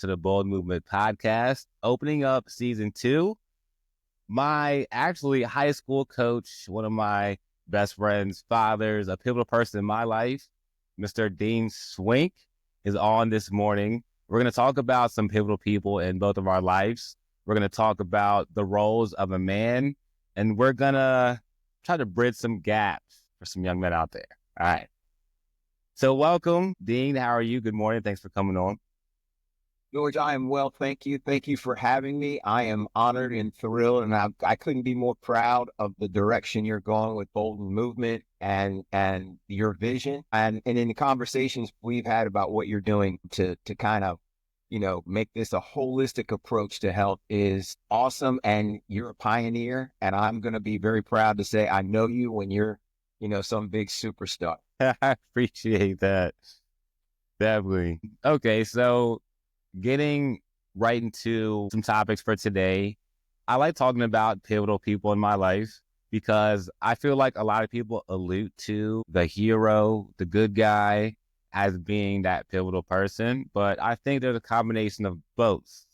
to the Bold Movement podcast, opening up season 2. My actually high school coach, one of my best friends' fathers, a pivotal person in my life, Mr. Dean Swink, is on this morning. We're going to talk about some pivotal people in both of our lives. We're going to talk about the roles of a man, and we're going to try to bridge some gaps for some young men out there. All right. So welcome, Dean. How are you? Good morning. Thanks for coming on. George, I am well. Thank you. Thank you for having me. I am honored and thrilled, and I couldn't be more proud of the direction you're going with Bold Movement and your vision. And in the conversations we've had about what you're doing to kind of, make this a holistic approach to health is awesome. And you're a pioneer, and I'm going to be very proud to say I know you when you're, some big superstar. I appreciate that. Definitely. Okay, so getting right into some topics for today. I like talking about pivotal people in my life because I feel like a lot of people allude to the hero, the good guy, as being that pivotal person, but I think there's a combination of both.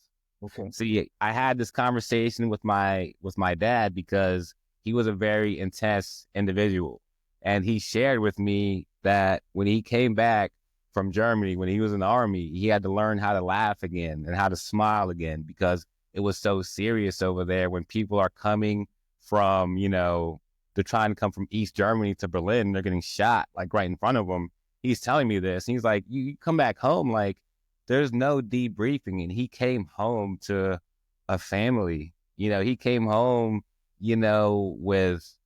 Okay. See, I had this conversation with my dad because he was a very intense individual, and he shared with me that when he came back from Germany, when he was in the army, he had to learn how to laugh again and how to smile again because it was so serious over there when people are coming from, they're trying to come from East Germany to Berlin. They're getting shot like right in front of them. He's telling me this. And he's like, you come back home, like there's no debriefing. And he came home to a family. He came home, with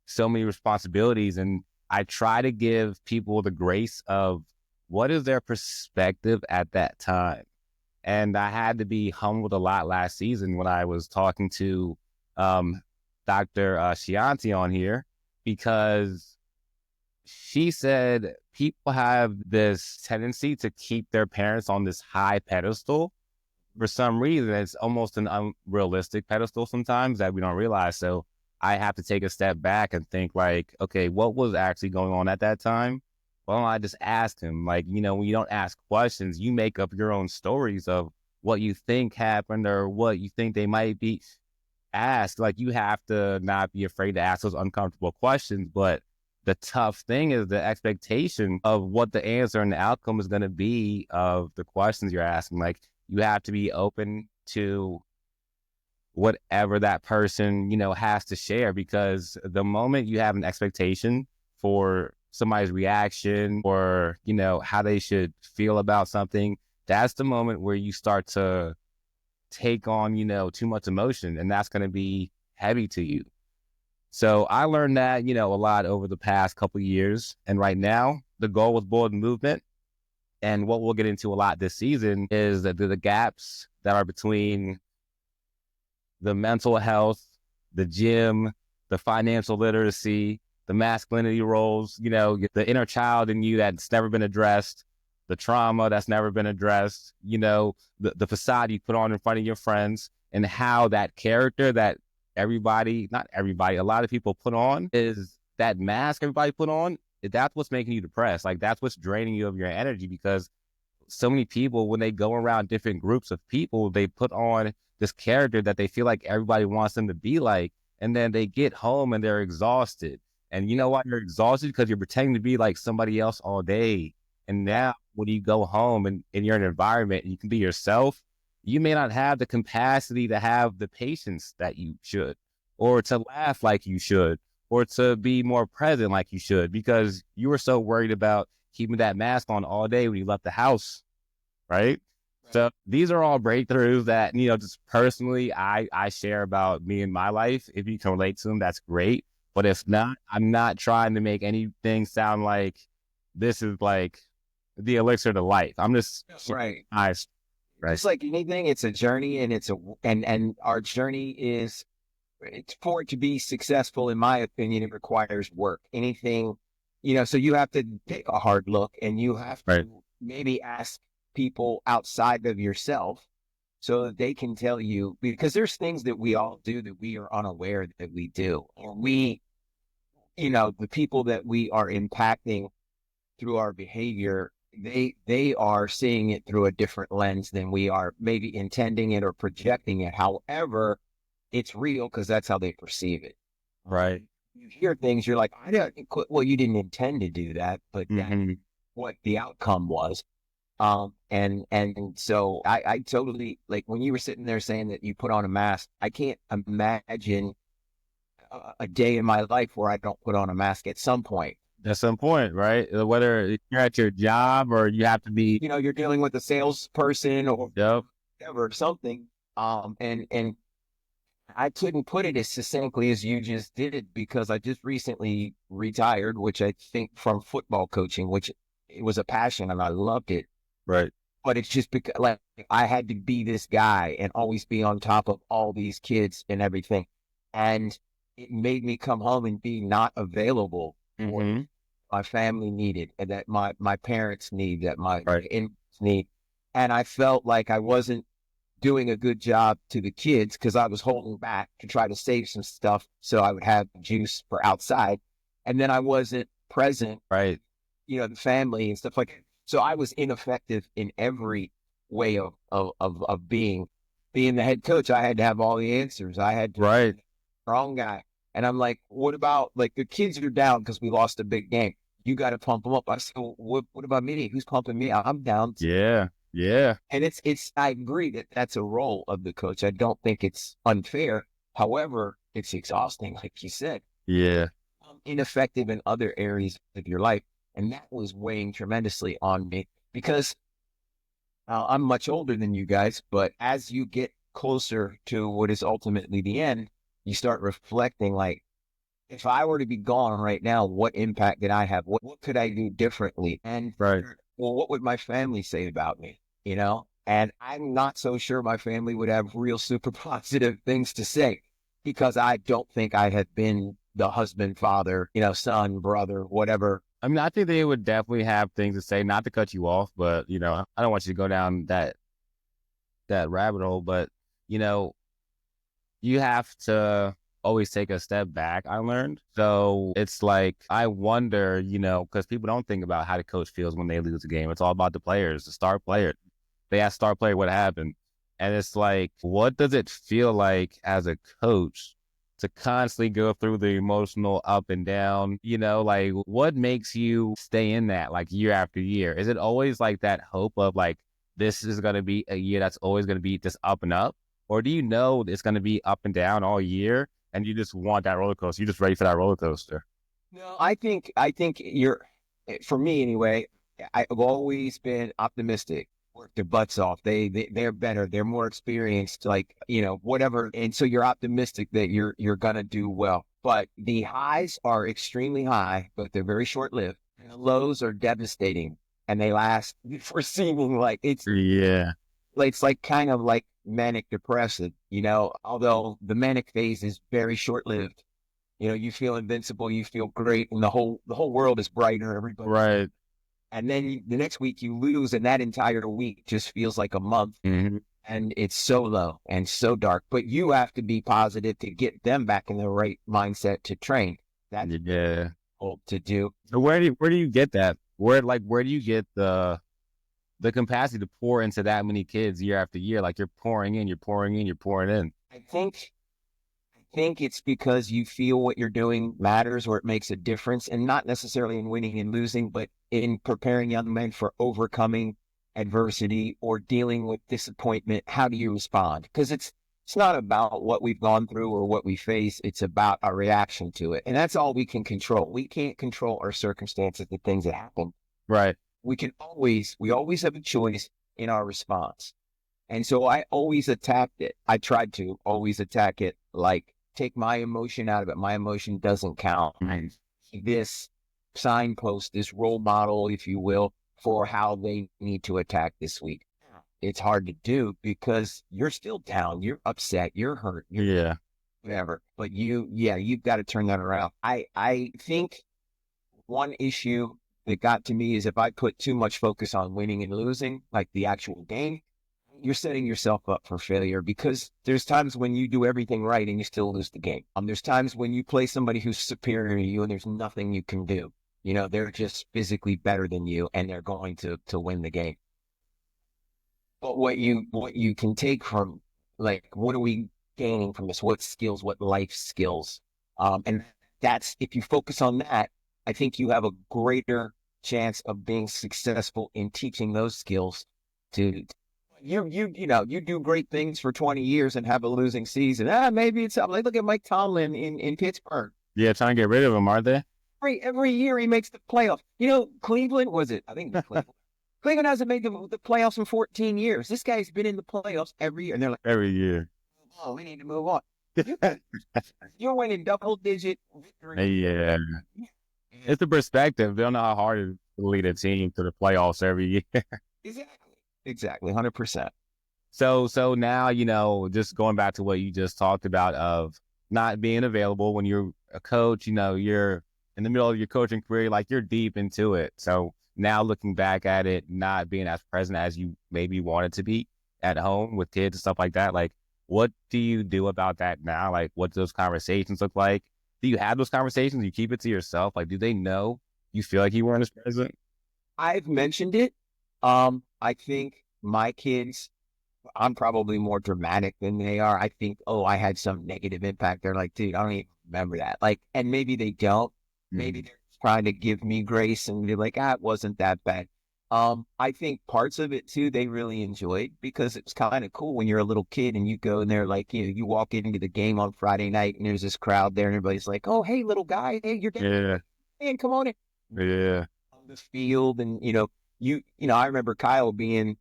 so many responsibilities. And I try to give people the grace of what is their perspective at that time. And I had to be humbled a lot last season when I was talking to Dr. Shianti on here, because she said people have this tendency to keep their parents on this high pedestal. For some reason, it's almost an unrealistic pedestal sometimes that we don't realize. So I have to take a step back and think like, okay, what was actually going on at that time? Well, I just asked him, like, when you don't ask questions, you make up your own stories of what you think happened or what you think they might be asked. Like, you have to not be afraid to ask those uncomfortable questions. But the tough thing is the expectation of what the answer and the outcome is going to be of the questions you're asking. Like, you have to be open to whatever that person, has to share, because the moment you have an expectation for somebody's reaction or, how they should feel about something, that's the moment where you start to take on, too much emotion, and that's going to be heavy to you. So I learned that, a lot over the past couple of years. And right now, the goal with Bold Movement, and what we'll get into a lot this season, is that the gaps that are between the mental health, the gym, the financial literacy, the masculinity roles, the inner child in you that's never been addressed, the trauma that's never been addressed, the facade you put on in front of your friends, and how that character that not everybody, a lot of people put on, is that mask everybody put on. That's what's making you depressed. Like, that's what's draining you of your energy, because so many people, when they go around different groups of people, they put on this character that they feel like everybody wants them to be like, and then they get home and they're exhausted. And you know why you're exhausted? Because you're pretending to be like somebody else all day. And now when you go home and you're in an environment and you can be yourself, you may not have the capacity to have the patience that you should, or to laugh like you should, or to be more present like you should, because you were so worried about keeping that mask on all day when you left the house, right? So these are all breakthroughs that, just personally, I share about me and my life. If you can relate to them, that's great. But if not, I'm not trying to make anything sound like this is like the elixir to life. I'm just Right. nice, right? Just like anything, it's a journey, and and our journey it's for it to be successful, in my opinion, it requires work. Anything, so you have to take a hard look, and you have Right. to maybe ask people outside of yourself so that they can tell you, because there's things that we all do that we are unaware that we do, or the people that we are impacting through our behavior they are seeing it through a different lens than we are, maybe intending it or projecting it. However, it's real because that's how they perceive it. Right. You hear things, you're like, I don't, well, you didn't intend to do that, but that's Hmm. what the outcome was. And so I totally, like, when you were sitting there saying that you put on a mask, I can't imagine a day in my life where I don't put on a mask at some point. At some point, right? Whether you're at your job or you have to be, You know, you're dealing with a salesperson or yep, whatever, something. And I couldn't put it as succinctly as you just did it because I just recently retired, which I think from football coaching, which it was a passion and I loved it. right, But it's just because, like, I had to be this guy and always be on top of all these kids and everything. And it made me come home and be not available for hmm, my family needed and that my parents need, that my right, in need. And I felt like I wasn't doing a good job to the kids because I was holding back to try to save some stuff so I would have juice for outside. And then I wasn't present, right, the family and stuff like that. So I was ineffective in every way of being the head coach. I had to have all the answers. I had to be right. the strong guy. And I'm like, what about, like, the kids are down because we lost a big game? You got to pump them up. I said, well, what about me? Who's pumping me? I'm down. Yeah, yeah, And I agree that that's a role of the coach. I don't think it's unfair. However, it's exhausting, like you said, yeah, ineffective in other areas of your life. And that was weighing tremendously on me because I'm much older than you guys. But as you get closer to what is ultimately the end, you start reflecting, like, if I were to be gone right now, what impact did I have? What could I do differently? And, right. well, what would my family say about me? And I'm not so sure my family would have real super positive things to say because I don't think I have been the husband, father, son, brother, whatever. I mean, I think they would definitely have things to say, not to cut you off, but I don't want you to go down that rabbit hole. But you know, you have to always take a step back. I learned, so it's like I wonder, because people don't think about how the coach feels when they lose a game. It's all about the players, the star player. They ask star player what happened, and it's like, what does it feel like as a coach to constantly go through the emotional up and down? Like, what makes you stay in that, like, year after year? Is it always like that hope of, like, this is going to be a year that's always going to be just up and up? Or do you know it's going to be up and down all year and you just want that roller coaster? You're just ready for that roller coaster. No, I think for me anyway, I've always been optimistic. Work their butts off. They're better. They're more experienced, like, whatever. And so you're optimistic that you're gonna do well. But the highs are extremely high, but they're very short lived. And the lows are devastating and they last for seeming like Yeah. it's like kind of like manic depressive, although the manic phase is very short lived. You feel invincible, you feel great, and the whole world is brighter. Everybody, Right. and then the next week you lose, and that entire week just feels like a month, Hmm. and it's so low and so dark. But you have to be positive to get them back in the right mindset to train. That's Yeah. difficult to do. So where do you get that? Where do you get the capacity to pour into that many kids year after year? Like, you're pouring in, you're pouring in, you're pouring in. I think it's because you feel what you're doing matters or it makes a difference, and not necessarily in winning and losing, but in preparing young men for overcoming adversity or dealing with disappointment. How do you respond? Because it's not about what we've gone through or what we face. It's about our reaction to it. And that's all we can control. We can't control our circumstances, the things that happen. Right. We always have a choice in our response. And so I always attacked it. I tried to always attack it, like, take my emotion out of it. My emotion doesn't count. Mhm. This signpost, this role model, if you will, for how they need to attack this week. It's hard to do because you're still down. You're upset. You're hurt. You're Yeah. whatever. But you've got to turn that around. I think one issue that got to me is if I put too much focus on winning and losing, like the actual game, you're setting yourself up for failure because there's times when you do everything right and you still lose the game. There's times when you play somebody who's superior to you and there's nothing you can do. they're just physically better than you and they're going to win the game. But what you can take from, like, what are we gaining from this? What skills, what life skills? And that's, if you focus on that, I think you have a greater chance of being successful in teaching those skills to you do great things for 20 years and have a losing season. Maybe it's something. Like, look at Mike Tomlin in Pittsburgh. Yeah, trying to get rid of him, aren't they? Every year he makes the playoffs. Cleveland, was it? I think it was Cleveland. Cleveland hasn't made the playoffs in 14 years. This guy's been in the playoffs every year. And they're like, Every year. oh, we need to move on. You're winning double-digit victories. Yeah. It's the perspective. They don't know how hard it is to lead a team to the playoffs every year. Exactly. 100%. So now, just going back to what you just talked about of not being available when you're a coach, you're in the middle of your coaching career, like you're deep into it. So now looking back at it, not being as present as you maybe wanted to be at home with kids and stuff like that, like, what do you do about that now? Like, what do those conversations look like? Do you have those conversations? You keep it to yourself? Like, do they know you feel like you weren't as present? I've mentioned it. I think my kids, I'm probably more dramatic than they are. I think, oh, I had some negative impact. They're like, dude, I don't even remember that. Like, and maybe they don't. Maybe they're trying to give me grace and they're like, it wasn't that bad. I think parts of it too, they really enjoyed, because it's kind of cool when you're a little kid and you go in there, like, you walk into the game on Friday night and there's this crowd there and everybody's like, oh, hey, little guy, hey, you're getting, Yeah. man, come on in. Yeah. On the field. And, I remember Kyle being,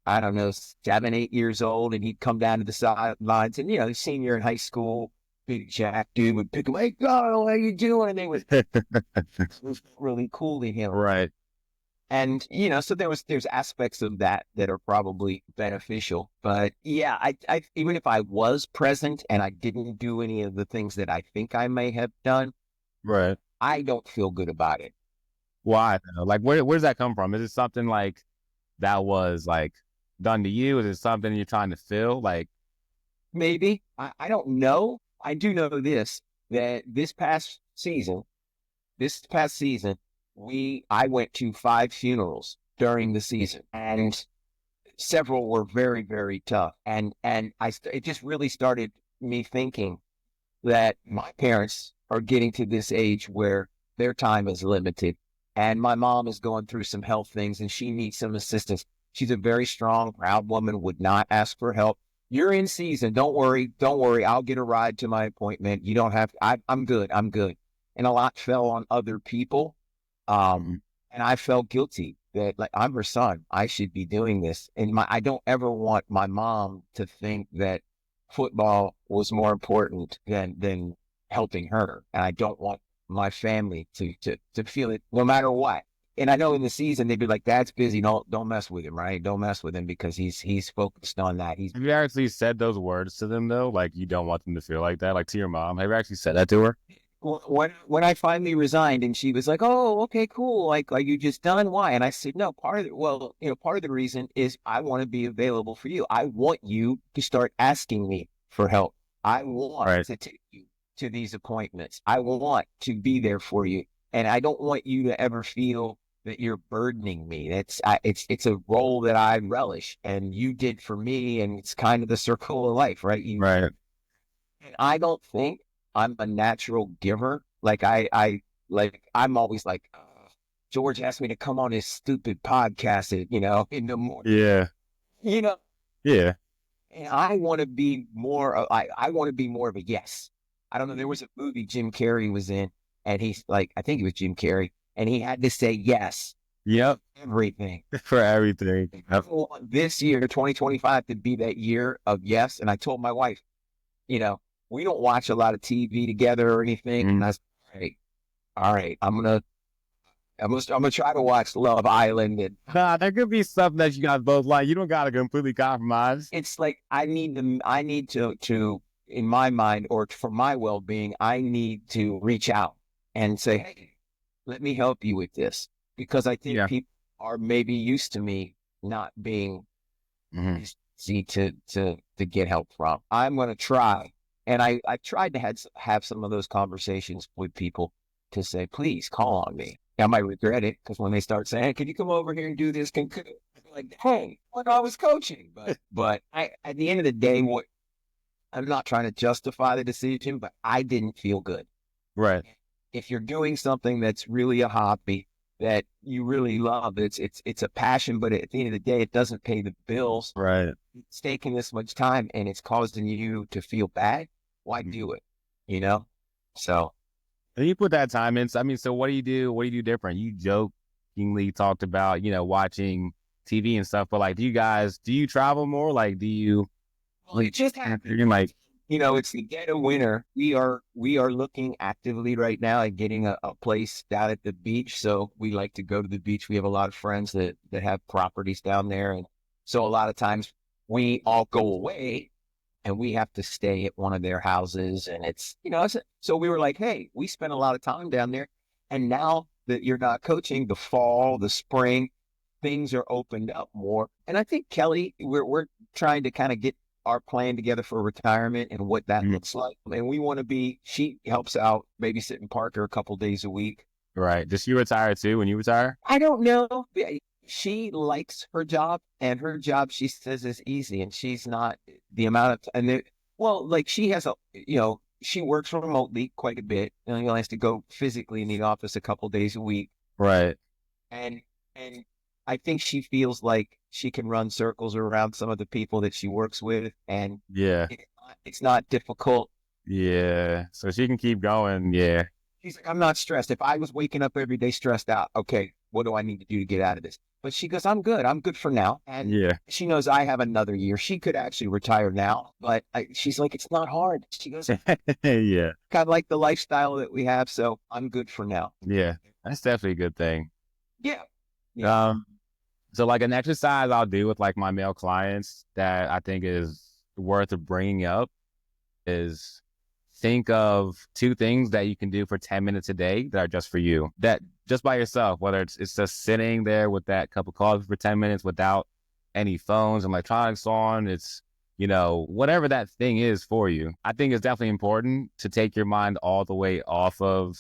I don't know, 7, 8 years old, and he'd come down to the sidelines, and senior in high school, big Jack dude would pick him, hey, Kyle, how you doing? And it was really cool to him. Right. And, so there's aspects of that are probably beneficial. But yeah, I even if I was present and I didn't do any of the things that I think I may have done, Right. I don't feel good about it. Why? Like, where does that come from? Is it something like that was like done to you? Is it something you're trying to fill? Like, Maybe. I don't know. I do know that this past season, I went to 5 funerals during the season, and several were very, very tough. And it just really started me thinking that my parents are getting to this age where their time is limited. And my mom is going through some health things and she needs some assistance. She's a very strong, proud woman, would not ask for help. You're in season. Don't worry. I'll get a ride to my appointment. You don't have, I'm good. And a lot fell on other people. And I felt guilty that, like, I'm her son. I should be doing this. And I don't ever want my mom to think that football was more important than helping her. And I don't want my family to feel it no matter what. And I know in the season they'd be like, "Dad's busy. Don't mess with him, right? Don't mess with him because he's focused on that." have you actually said those words to them though? Like, you don't want them to feel like that, like to your mom? Have you actually said that to her? When I finally resigned, and she was like, "Oh, okay, cool. Like, are you just done? Why?" And I said, "No. Part of the reason is I want to be available for you. I want you to start asking me for help. I want to take you to these appointments. I want to be there for you, and I don't want you to ever feel that you're burdening me. It's a role that I relish, and you did for me, and it's kind of the circle of life, right? Right. And I don't think I'm a natural giver. Like, I'm always like, George asked me to come on his stupid podcast, in the morning. Yeah. Yeah. And I want to be more. I want to be more of a yes. I don't know. There was a movie Jim Carrey was in, and he's like, I think it was Jim Carrey, and he had to say yes. Yep. Everything. For everything. I want this year, 2025, to be that year of yes. And I told my wife, we don't watch a lot of TV together or anything. And I said, all right, I'm gonna try to watch Love Island. And there could be something that you guys both like. You don't gotta completely compromise. It's like I need to in my mind, or for my well-being, I need to reach out and say, hey, let me help you with this, because I think people are maybe used to me not being easy to get help from. I'm gonna try. And I tried to have some of those conversations with people to say, please call on me. I might regret it because when they start saying, hey, can you come over here and do this? Like, hey, when I was coaching. But at the end of the day, I'm not trying to justify the decision, but I didn't feel good. Right. If you're doing something that's really a hobby that you really love, it's a passion, but at the end of the day, it doesn't pay the bills. Right. It's taking this much time and it's causing you to feel bad. Why do it? You know? So And you put that time in. So, I mean, so what do you do? What do you do different? You jokingly talked about, watching TV and stuff, but like, do you travel more? Like, do you, well, it just happened. you're like, It's the dead of winter. We are looking actively right now at getting a place down at the beach. So we like to go to the beach. We have a lot of friends that have properties down there. And so a lot of times we all go away and we have to stay at one of their houses. And so we were like, hey, we spent a lot of time down there. And now that you're not coaching, the fall, the spring, things are opened up more. And I think Kelly, we're trying to kind of get our plan together for retirement and what that looks like. And we want to she helps out babysitting Parker a couple days a week. right. Does she retire too when you retire? I don't know. She likes her job, and her job, she says, is easy, and she's not the amount of, like she has she works remotely quite a bit, and only has to go physically in the office a couple days a week. Right. And, and I think she feels like she can run circles around some of the people that she works with, and Yeah. it's not difficult. Yeah. So she can keep going. Yeah. She's like, I'm not stressed. If I was waking up every day stressed out, okay, what do I need to do to get out of this? But she goes, I'm good. I'm good for now. And Yeah. she knows I have another year. She could actually retire now, but she's like, it's not hard. She goes, Yeah. kind of like the lifestyle that we have. So I'm good for now. Yeah. That's definitely a good thing. Yeah. So like an exercise I'll do with like my male clients that I think is worth bringing up is think of 2 things that you can do for 10 minutes a day that are just for you, that just by yourself, whether it's just sitting there with that cup of coffee for 10 minutes without any phones and electronics on. It's, whatever that thing is for you. I think it's definitely important to take your mind all the way off of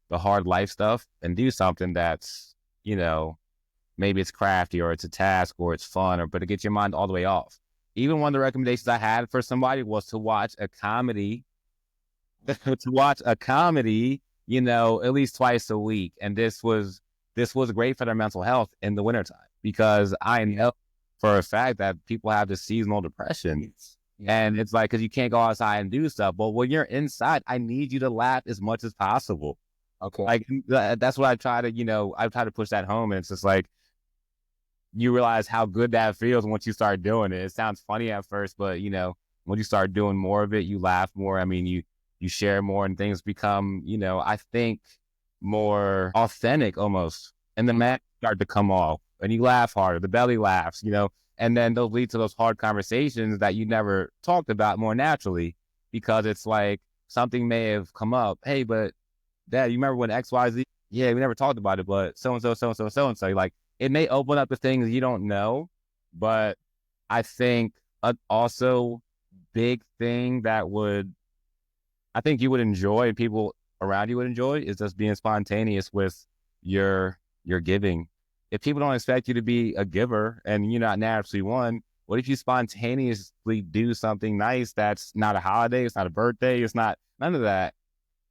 the hard life stuff and do something that's, maybe it's crafty or it's a task or it's fun, but to get your mind all the way off. Even one of the recommendations I had for somebody was to watch a comedy, at least twice a week. And this was great for their mental health in the wintertime, because I know for a fact that people have this seasonal depression. And it's like, because you can't go outside and do stuff. But when you're inside, I need you to laugh as much as possible. Okay. Like, that's what I try to push that home. And it's just like, you realize how good that feels once you start doing it. It sounds funny at first, but when you start doing more of it, you laugh more. I mean, you share more and things become, I think more authentic almost. And the masks start to come off and you laugh harder. The belly laughs, and then those lead to those hard conversations that you never talked about more naturally, because it's like something may have come up. Hey, but Dad, you remember when XYZ? Yeah, we never talked about it, but so-and-so. Like, it may open up the things you don't know, but I think also big thing that I think you would enjoy, people around you would enjoy, is just being spontaneous with your giving. If people don't expect you to be a giver and you're not naturally one, what if you spontaneously do something nice that's not a holiday, it's not a birthday, it's not none of that.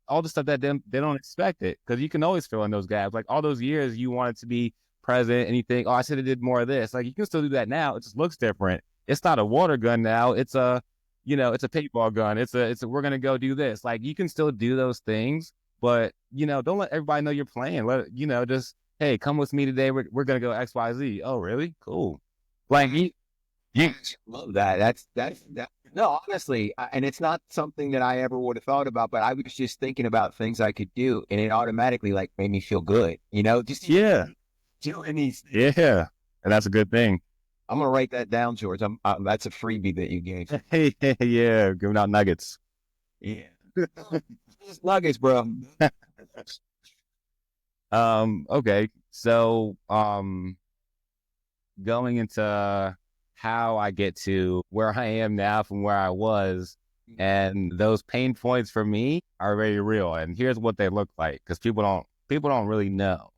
All the stuff that they don't expect it, because you can always fill in those gaps. Like all those years you wanted to be present and you think, oh, I should have did more of this. Like, you can still do that now. It just looks different. It's not a water gun now. It's a, it's a paintball gun. It's we're going to go do this. Like, you can still do those things, but, don't let everybody know you're playing. Just, hey, come with me today. We're going to go X, Y, Z. Oh, really? Cool. Like, you love that. That's. No, honestly, and it's not something that I ever would have thought about, but I was just thinking about things I could do, and it automatically made me feel good. Just doing these. Yeah, and that's a good thing. I'm gonna write that down, George. That's a freebie that you gave. Yeah, giving out nuggets. Yeah, nuggets, bro. Okay, so going into how I get to where I am now from where I was, and those pain points for me are very real. And here's what they look like, because people don't really know.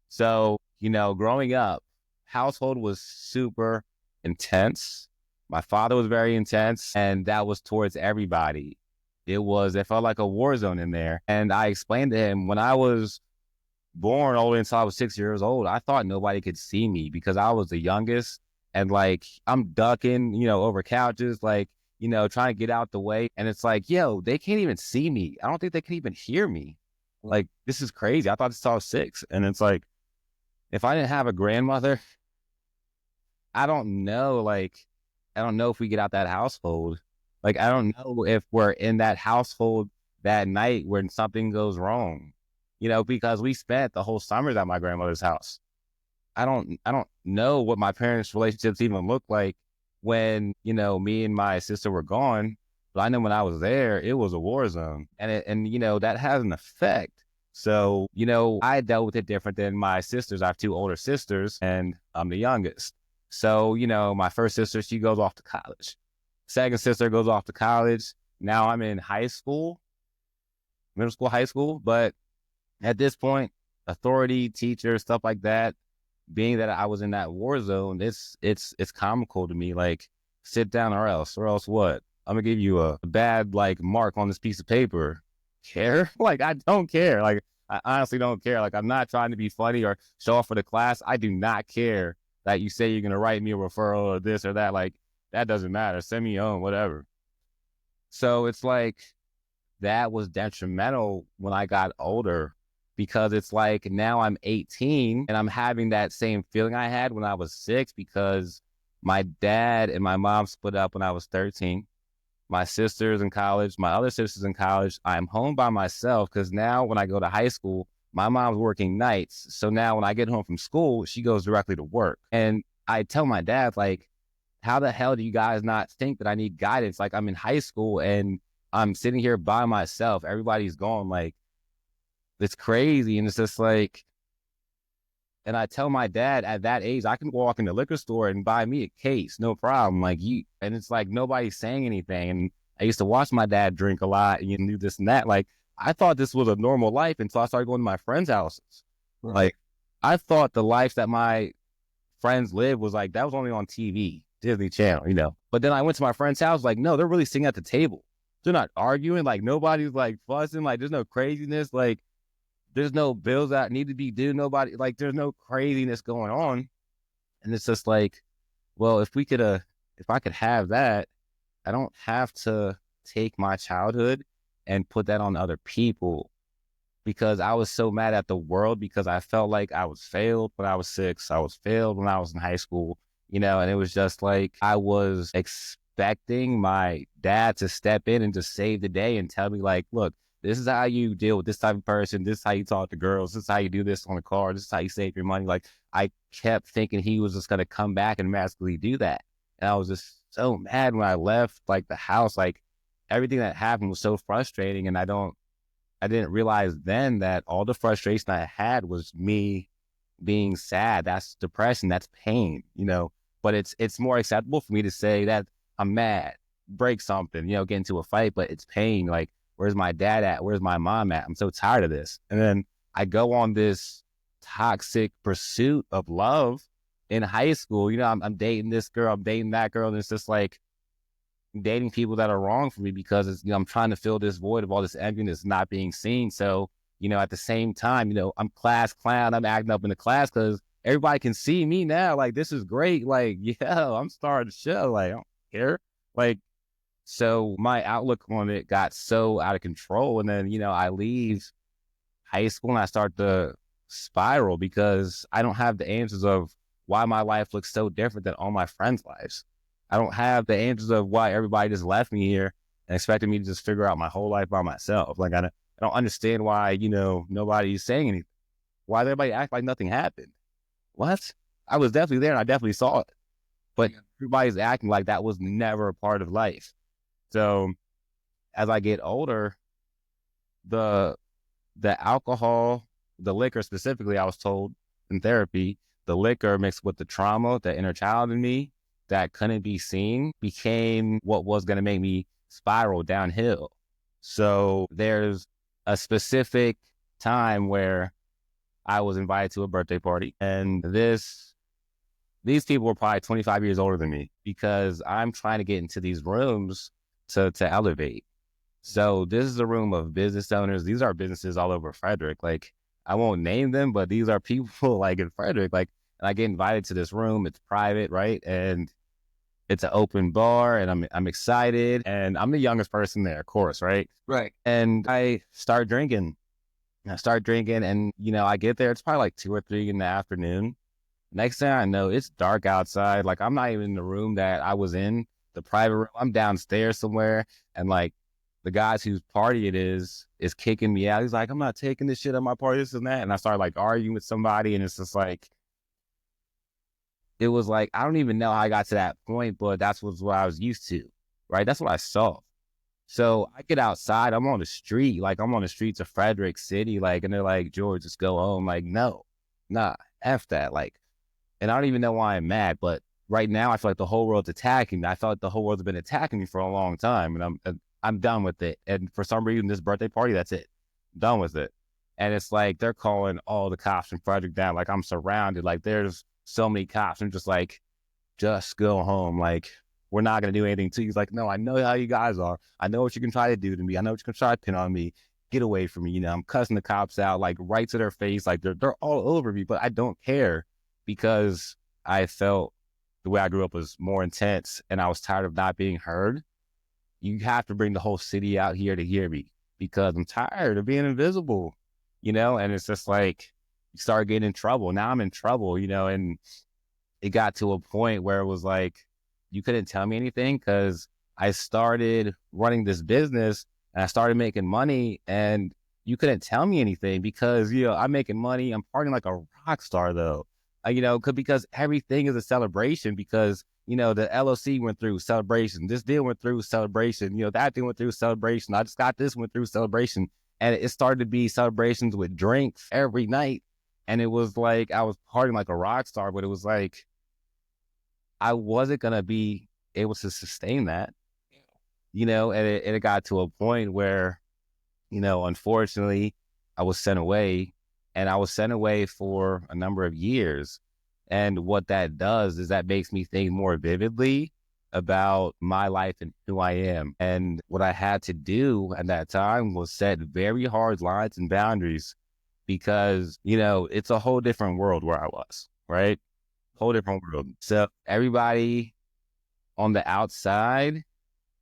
So, growing up, household was super intense. My father was very intense, and that was towards everybody. It felt like a war zone in there. And I explained to him when I was born all the way until I was 6 years old, I thought nobody could see me because I was the youngest. And like, I'm ducking, over couches, like, trying to get out the way. And it's like, yo, they can't even see me. I don't think they can even hear me. Like, this is crazy. I thought this I was six. And it's like, if I didn't have a grandmother, I don't know. Like, I don't know if we get out that household. Like, I don't know if we're in that household that night when something goes wrong, because we spent the whole summers at my grandmother's house. I don't know what my parents' relationships even looked like when, me and my sister were gone. But I know when I was there, it was a war zone. And that has an effect. So, I dealt with it different than my sisters. I have two older sisters and I'm the youngest. So, my first sister, she goes off to college. Second sister goes off to college. Now I'm in high school, middle school, high school. But at this point, authority, teacher, stuff like that, being that I was in that war zone, it's comical to me. Like, sit down or else what? I'm gonna give you a bad like mark on this piece of paper. Care? Like, I don't care. Like, I honestly don't care. Like, I'm not trying to be funny or show off for the class. I do not care that you say you're gonna write me a referral or this or that. Like, that doesn't matter. Send me home, whatever. So it's like that was detrimental when I got older because it's like now I'm 18 and I'm having that same feeling I had when I was 6 because my dad and my mom split up when I was 13. My sister's in college, my other sister's in college. I'm home by myself because now when I go to high school, my mom's working nights. So now when I get home from school, she goes directly to work. And I tell my dad, like, how the hell do you guys not think that I need guidance? Like, I'm in high school and I'm sitting here by myself. Everybody's gone. Like, it's crazy. And it's just like, and I tell my dad at that age, I can walk in the liquor store and buy me a case, no problem. Like, and it's like nobody's saying anything. And I used to watch my dad drink a lot and do this and that. Like, I thought this was a normal life until I started going to my friends' houses. Right. Like, I thought the life that my friends live was like, that was only on TV, Disney Channel. But then I went to my friend's house, like, no, they're really sitting at the table. They're not arguing. Like, nobody's like fussing. Like, there's no craziness. Like, there's no bills that need to be due. Nobody, like, there's no craziness going on. And it's just like, well, if I could have that, I don't have to take my childhood and put that on other people because I was so mad at the world because I felt like I was failed when I was 6. I was failed when I was in high school, and it was just like I was expecting my dad to step in and just save the day and tell me, like, look, this is how you deal with this type of person. This is how you talk to girls. This is how you do this on the car. This is how you save your money. Like, I kept thinking he was just going to come back and magically do that. And I was just so mad when I left, like, the house. Like, everything that happened was so frustrating. And I didn't realize then that all the frustration I had was me being sad. That's depression. That's pain. But it's more acceptable for me to say that I'm mad, break something, get into a fight, but it's pain. Like, where's my dad at? Where's my mom at? I'm so tired of this. And then I go on this toxic pursuit of love in high school. I'm dating this girl, I'm dating that girl, and it's just like dating people that are wrong for me because I'm trying to fill this void of all this emptiness not being seen. So, at the same time, I'm class clown. I'm acting up in the class because everybody can see me now. Like, this is great. Like, yeah, I'm starting the show. Like, I don't care. Like, so my outlook on it got so out of control. And then, I leave high school and I start to spiral because I don't have the answers of why my life looks so different than all my friends' lives. I don't have the answers of why everybody just left me here and expected me to just figure out my whole life by myself. Like, I don't understand why, nobody's saying anything. Why does everybody act like nothing happened? What? I was definitely there and I definitely saw it. But everybody's acting like that was never a part of life. So as I get older, the alcohol, the liquor specifically, I was told in therapy, the liquor mixed with the trauma, the inner child in me that couldn't be seen became what was going to make me spiral downhill. So there's a specific time where I was invited to a birthday party, and these people were probably 25 years older than me because I'm trying to get into these rooms to elevate. So this is a room of business owners. These are businesses all over Frederick. Like, I won't name them, but these are people like in Frederick. Like, and I get invited to this room. It's private, right? And it's an open bar, and I'm excited, and I'm the youngest person there, of course, right? Right. And I start drinking. I start drinking, and I get there. It's probably like 2 or 3 in the afternoon. Next thing I know, it's dark outside. Like, I'm not even in the room that I was in, the private room. I'm downstairs somewhere, and like the guys whose party it is kicking me out. He's like, "I'm not taking this shit at my party, this and that." And I started like arguing with somebody, and it's just like, it was like, I don't even know how I got to that point, but that's what I was used to, right? That's what I saw. So I get outside, I'm on the street, like I'm on the streets of Frederick City, like, and they're like, "George, just go home." Like, no, nah, F that. Like, and I don't even know why I'm mad, but right now I feel like the whole world's attacking me. I felt like the whole world's been attacking me for a long time, and I'm done with it. And for some reason, this birthday party, that's it. I'm done with it. And it's like they're calling all the cops in Frederick down. Like, I'm surrounded. Like, there's so many cops. I'm just like, just go home. Like, we're not gonna do anything to you. He's like, "No, I know how you guys are. I know what you can try to do to me. I know what you can try to pin on me. Get away from me." I'm cussing the cops out, like, right to their face. Like, they're all over me, but I don't care because I felt the way I grew up was more intense, and I was tired of not being heard. You have to bring the whole city out here to hear me because I'm tired of being invisible, and it's just like you start getting in trouble. Now I'm in trouble, and it got to a point where it was like, you couldn't tell me anything because I started running this business and I started making money, and you couldn't tell me anything because, I'm making money. I'm partying like a rock star though, because everything is a celebration because, the LLC went through celebration. This deal went through celebration. That deal went through celebration. I just got this went through celebration. And it started to be celebrations with drinks every night. And it was like, I was partying like a rock star, but it was like, I wasn't going to be able to sustain that, and it got to a point where, unfortunately, I was sent away, and I was sent away for a number of years. And what that does is that makes me think more vividly about my life and who I am. And what I had to do at that time was set very hard lines and boundaries because, it's a whole different world where I was, right? Whole different world. So everybody on the outside,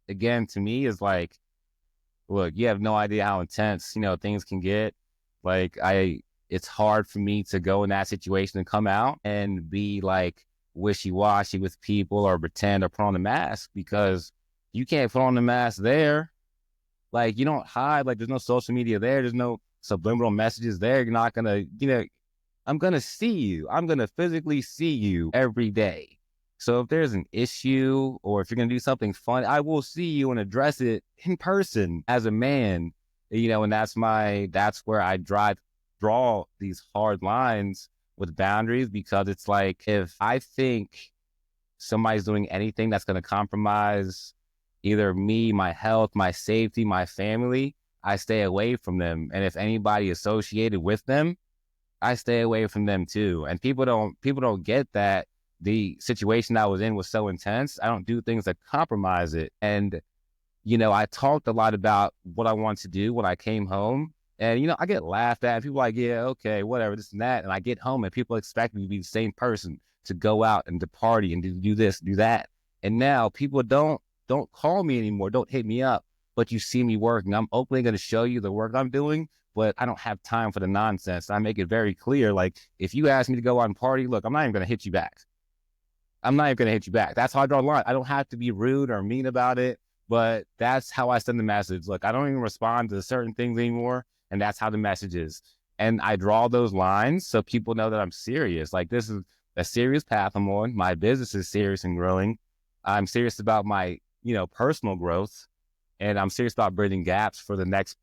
again, to me is like, look, you have no idea how intense, things can get. Like, it's hard for me to go in that situation and come out and be like wishy-washy with people or pretend or put on a mask because you can't put on the mask there. Like, you don't hide. Like, there's no social media there. There's no subliminal messages there. You're not gonna, I'm gonna see you. I'm gonna physically see you every day. So if there's an issue or if you're gonna do something fun, I will see you and address it in person as a man. And that's where I draw these hard lines with boundaries because it's like, if I think somebody's doing anything that's gonna compromise either me, my health, my safety, my family, I stay away from them. And if anybody associated with them, I stay away from them too. And people don't get that the situation I was in was so intense. I don't do things that compromise it. And, I talked a lot about what I want to do when I came home. And, I get laughed at. People are like, "Yeah, okay, whatever, this and that." And I get home and people expect me to be the same person, to go out and to party and to do this, do that. And now people don't call me anymore, don't hit me up, but you see me working. I'm openly going to show you the work I'm doing, but I don't have time for the nonsense. I make it very clear. Like, if you ask me to go out and party, look, I'm not even going to hit you back. I'm not even going to hit you back. That's how I draw the line. I don't have to be rude or mean about it, but that's how I send the message. Look, I don't even respond to certain things anymore, and that's how the message is. And I draw those lines so people know that I'm serious. Like, this is a serious path I'm on. My business is serious and growing. I'm serious about my, personal growth, and I'm serious about bridging gaps for the next,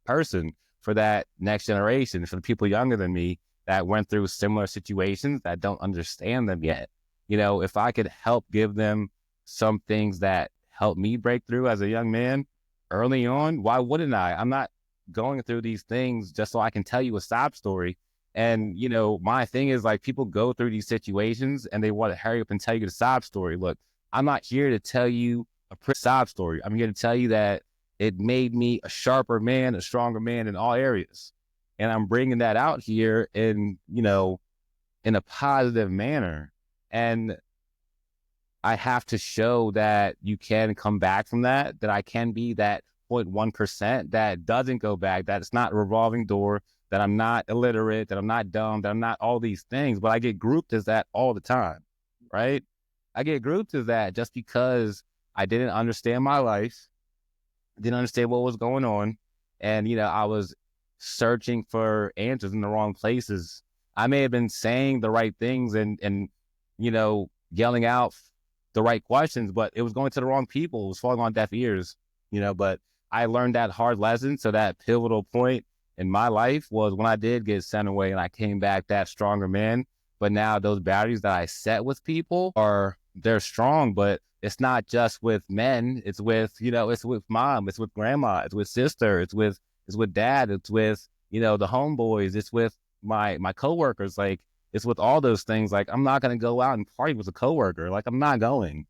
person, for that next generation, for the people younger than me that went through similar situations that don't understand them yet. If I could help give them some things that helped me break through as a young man early on, why wouldn't I? I'm not going through these things just so I can tell you a sob story And, my thing is like people go through these situations and they want to hurry up and tell you the sob story. Look, I'm not here to tell you a pretty sob story. I'm here to tell you that it made me a sharper man, a stronger man in all areas. And I'm bringing that out here in a positive manner. And I have to show that you can come back from that I can be that 0.1% that doesn't go back, that it's not a revolving door, that I'm not illiterate, that I'm not dumb, that I'm not all these things, but I get grouped as that all the time, right? I get grouped as that just because I didn't understand my life, didn't understand what was going on. And, I was searching for answers in the wrong places. I may have been saying the right things and yelling out the right questions, but it was going to the wrong people. It was falling on deaf ears, but I learned that hard lesson. So that pivotal point in my life was when I did get sent away and I came back that stronger man. But now those boundaries that I set with people they're strong, but it's not just with men. It's with, it's with mom, it's with grandma, it's with sister, it's with dad, it's with, the homeboys, it's with my coworkers. Like, it's with all those things. Like, I'm not going to go out and party with a coworker. Like, I'm not going.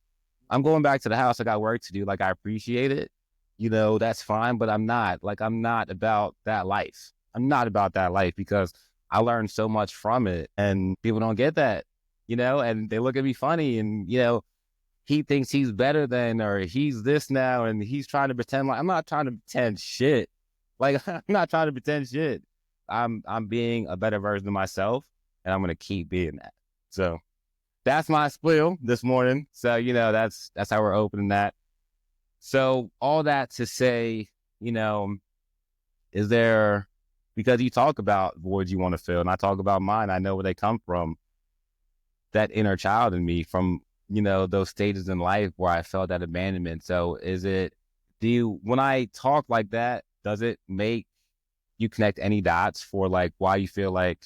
I'm going back to the house. I got work to do. Like, I appreciate it. That's fine, but I'm not about that life. I'm not about that life because I learned so much from it and people don't get that, and they look at me funny and, he thinks he's better than, or he's this now. And he's trying to pretend like, I'm not trying to pretend shit. Like, I'm not trying to pretend shit. I'm being a better version of myself and I'm going to keep being that. So that's my spiel this morning. So, that's how we're opening that. So all that to say, is there, because you talk about voids you want to fill and I talk about mine, I know where they come from, that inner child in me from, those stages in life where I felt that abandonment. So when I talk like that, does it make you connect any dots for like why you feel like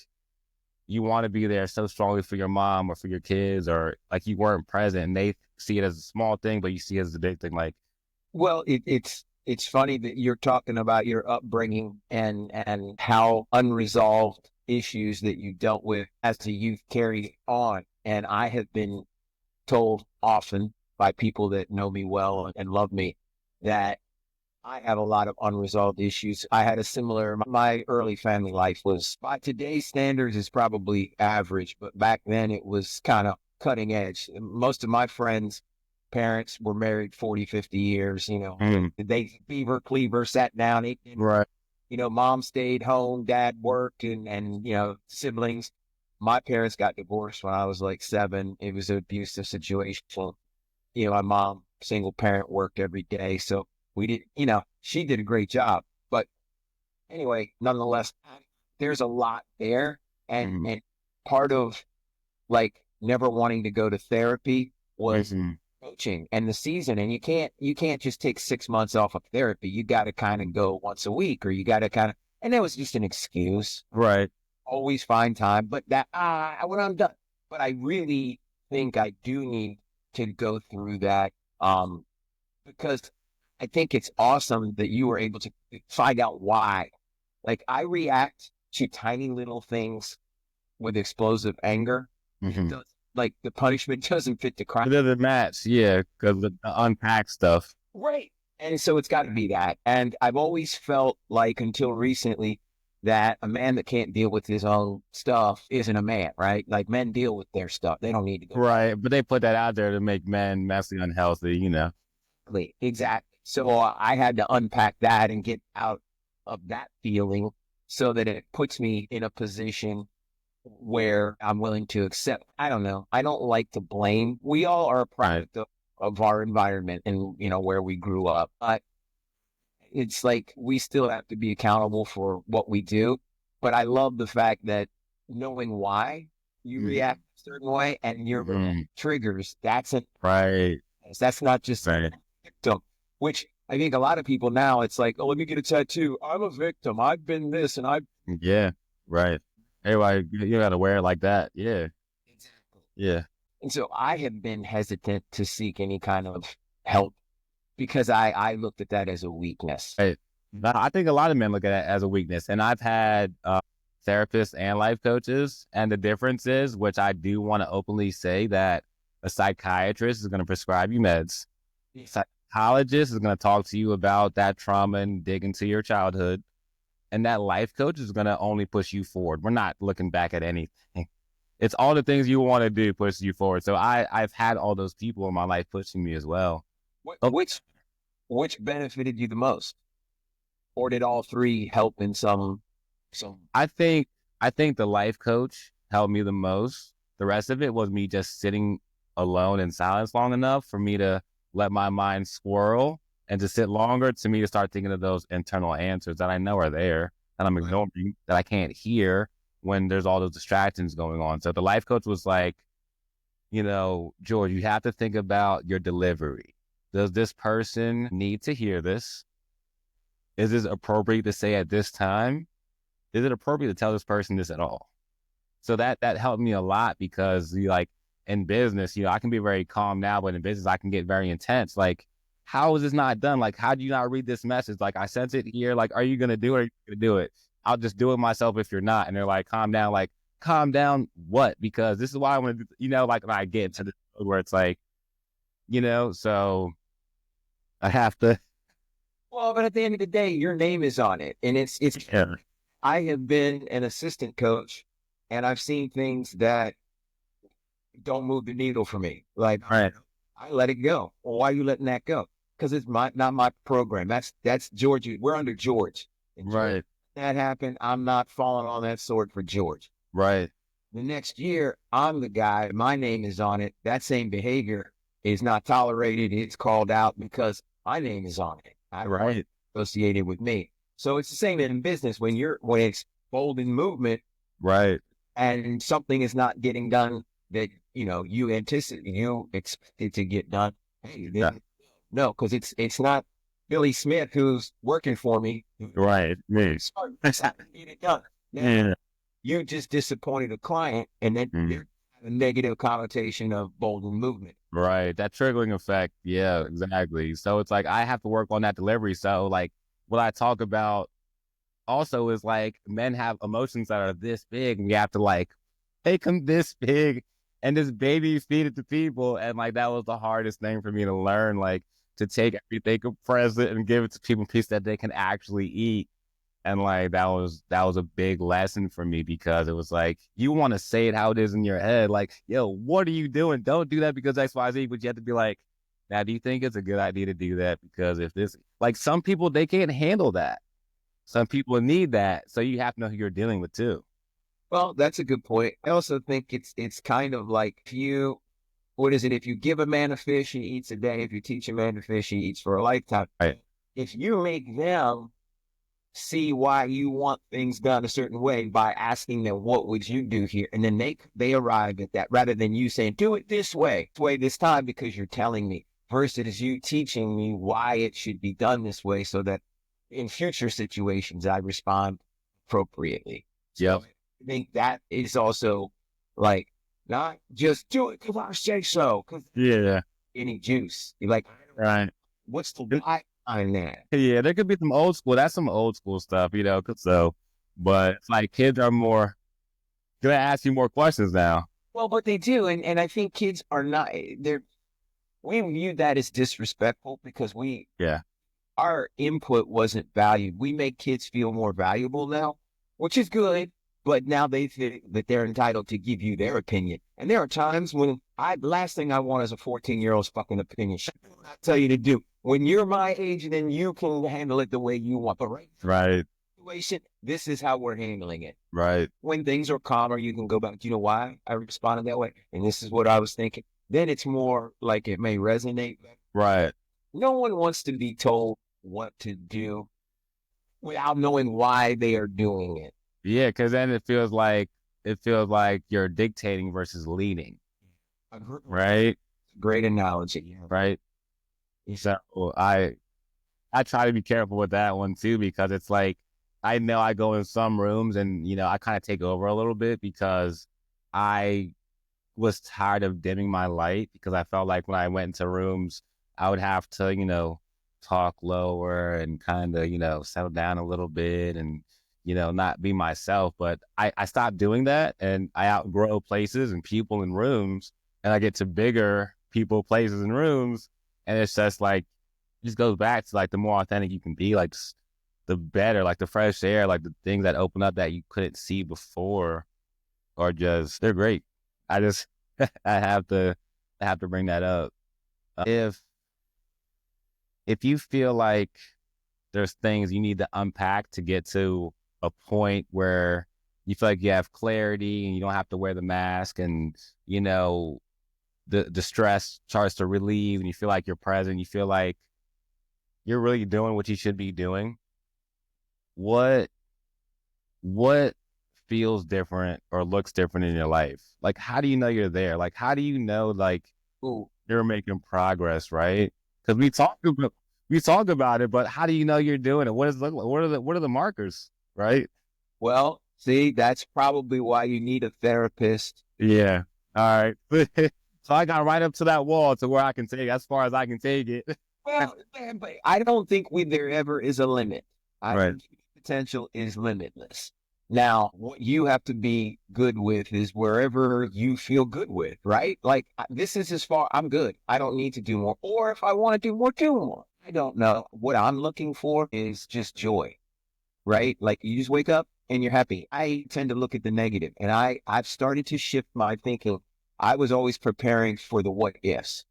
you want to be there so strongly for your mom or for your kids, or like you weren't present and they see it as a small thing, but you see it as a big thing? Like, Well, it's funny that you're talking about your upbringing and how unresolved issues that you dealt with as a youth carried on. And I have been told often by people that know me well and love me that I have a lot of unresolved issues. I had my early family life was, by today's standards, is probably average, but back then it was kind of cutting edge. Most of my friends' parents were married 40, 50 years, they beaver cleaver, sat down, ate dinner. right. Mom stayed home, dad worked, and siblings. My parents got divorced when I was like 7. It was an abusive situation. My mom, single parent, worked every day. So we did, she did a great job. But anyway, nonetheless, there's a lot there. And part of like never wanting to go to therapy was coaching and the season. And you can't just take 6 months off of therapy. You got to kind of go once a week, or you got to and that was just an excuse. Right. Always find time, but when I'm done. But I really think I do need to go through that, because I think it's awesome that you were able to find out why. Like, I react to tiny little things with explosive anger. Like, the punishment doesn't fit the crime. It doesn't match, yeah, because the unpack stuff. Right. And so it's got to be that. And I've always felt like, until recently, that a man that can't deal with his own stuff isn't a man, right? Like, men deal with their stuff. They don't need to go. Right. But they put that out there to make men massively unhealthy, Exactly. So I had to unpack that and get out of that feeling so that it puts me in a position where I'm willing to accept. I don't know. I don't like to blame. We all are a product of our environment and, where we grew up. But it's like we still have to be accountable for what we do. But I love the fact that knowing why you react a certain way and your triggers, that's not just a victim, which I think a lot of people now, it's like, oh, let me get a tattoo. I'm a victim. I've been this and Yeah, right. Anyway, you got to wear it like that. Yeah. Exactly. Yeah. And so I have been hesitant to seek any kind of help because I looked at that as a weakness. Right. I think a lot of men look at it as a weakness. And I've had therapists and life coaches. And the difference is, which I do want to openly say, that a psychiatrist is going to prescribe you meds. Yeah. Psychologist is going to talk to you about that trauma and dig into your childhood. And that life coach is going to only push you forward. We're not looking back at anything. It's all the things you want to do push you forward. So I've had all those people in my life pushing me as well. Which benefited you the most, or did all three help in some? I think the life coach helped me the most. The rest of it was me just sitting alone in silence long enough for me to let my mind swirl and to sit longer to me to start thinking of those internal answers that I know are there, that I'm ignoring, that I can't hear when there's all those distractions going on. So the life coach was like, George, you have to think about your delivery. Does this person need to hear this? Is this appropriate to say at this time? Is it appropriate to tell this person this at all? So that helped me a lot, because in business, I can be very calm now, but in business I can get very intense. Like, how is this not done? Like, how do you not read this message? Like, I sent it here. Like, are you going to do it? Or are you going to do it? I'll just do it myself if you're not. And they're like, calm down. Like, calm down what? Because this is why I want to do, like when I get to the where it's like, so I have to. Well, but at the end of the day, your name is on it. And it's Yeah. I have been an assistant coach, and I've seen things that don't move the needle for me. Like, Right. I let it go. Well, why are you letting that go? Because it's not my program. That's George. We're under George. And Right. George, that happened. I'm not falling on that sword for George. Right. The next year, I'm the guy. My name is on it. That same behavior is not tolerated. It's called out because my name is on it. Right. Associated with me. So it's the same in business when it's bold in movement. Right. And something is not getting done that you expect it to get done. Hey, no, because it's not Billy Smith who's working for me. Right. Me. Get it done. Yeah. You just disappointed a client, and then there's a negative connotation of bold in movement. Right. That triggering effect. Yeah, exactly. So it's like I have to work on that delivery. So like what I talk about also is like men have emotions that are this big, and we have to like make them this big and this baby feed it to people. And like that was the hardest thing for me to learn, like to take everything, compress it, and give it to people in piece that they can actually eat. And like that was a big lesson for me, because it was like you want to say it how it is in your head, like, yo, what are you doing? Don't do that because XYZ, but you have to be like, now do you think it's a good idea to do that? Because if this, like, some people, they can't handle that. Some people need that. So you have to know who you're dealing with too. Well, that's a good point. I also think it's kind of like what is it? If you give a man a fish, he eats a day. If you teach a man to fish, he eats for a lifetime. Right. If you make them see why you want things done a certain way by asking them, what would you do here? And then they arrive at that, rather than you saying, do it this way this time because you're telling me, versus you teaching me why it should be done this way, so that in future situations I respond appropriately. Yep. So I think that is also like, not just do it because I say so, because Yeah. any juice. You're like, Right. what's the why behind that? Yeah, there could be some old school. That's some old school stuff, so, but it's like kids are more gonna ask you more questions now. Well, but they do, and I think kids are not. We view that as disrespectful because Yeah. our input wasn't valued. We make kids feel more valuable now, which is good. But now they think that they're entitled to give you their opinion. And there are times when last thing I want is a 14-year-old's fucking opinion. I tell you to do. When you're my age, then you can handle it the way you want. But Right. situation, this is how we're handling it. Right. When things are calmer, you can go back. Do you know why I responded that way? And this is what I was thinking. Then it's more like it may resonate. Right. No one wants to be told what to do without knowing why they are doing it. Yeah, because then it feels like you're dictating versus leading. Right. Great analogy. Right. So I try to be careful with that one too, because it's like I know I go in some rooms and I kind of take over a little bit, because I was tired of dimming my light, because I felt like when I went into rooms I would have to talk lower and kind of settle down a little bit and not be myself. But I stopped doing that, and I outgrow places and people and rooms, and I get to bigger people, places, and rooms, and it's just like it just goes back to like the more authentic you can be, like the better, like the fresh air, like the things that open up that you couldn't see before, are just they're great. I just I have to bring that up. If you feel like there's things you need to unpack to get to a point where you feel like you have clarity and you don't have to wear the mask, and the stress starts to relieve and you feel like you're present, you feel like you're really doing what you should be doing, what what feels different or looks different in your life? Like, how do you know you're there? Like, how do you know like Ooh, you're making progress, right? Because we talk about it, but how do you know you're doing it? What does it look like? What are the markers, right? well, see, that's probably why you need a therapist. Yeah. All right. So I got right up to that wall to where I can take as far as I can take it. Well, man, but I don't think there ever is a limit. I Right. think potential is limitless. Now, what you have to be good with is wherever you feel good with, right? Like this is as far I'm good. I don't need to do more. Or if I want to do more. I don't know. What I'm looking for is just joy, right? Like you just wake up and you're happy. I tend to look at the negative, and I've started to shift my thinking. I was always preparing for the what ifs.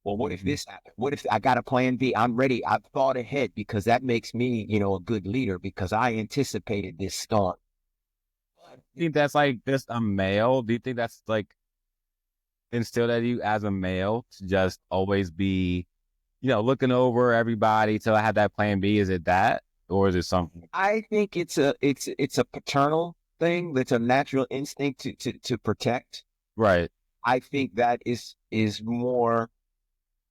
Well, what if this happened? What if I got a plan B? I'm ready. I've thought ahead because that makes me, a good leader because I anticipated this storm. Do you think that's like just a male? Do you think that's like instilled at you as a male to just always be, looking over everybody till I have that plan B? Is it that, or is it something? I think it's a paternal thing. That's a natural instinct to protect. Right. I think that is more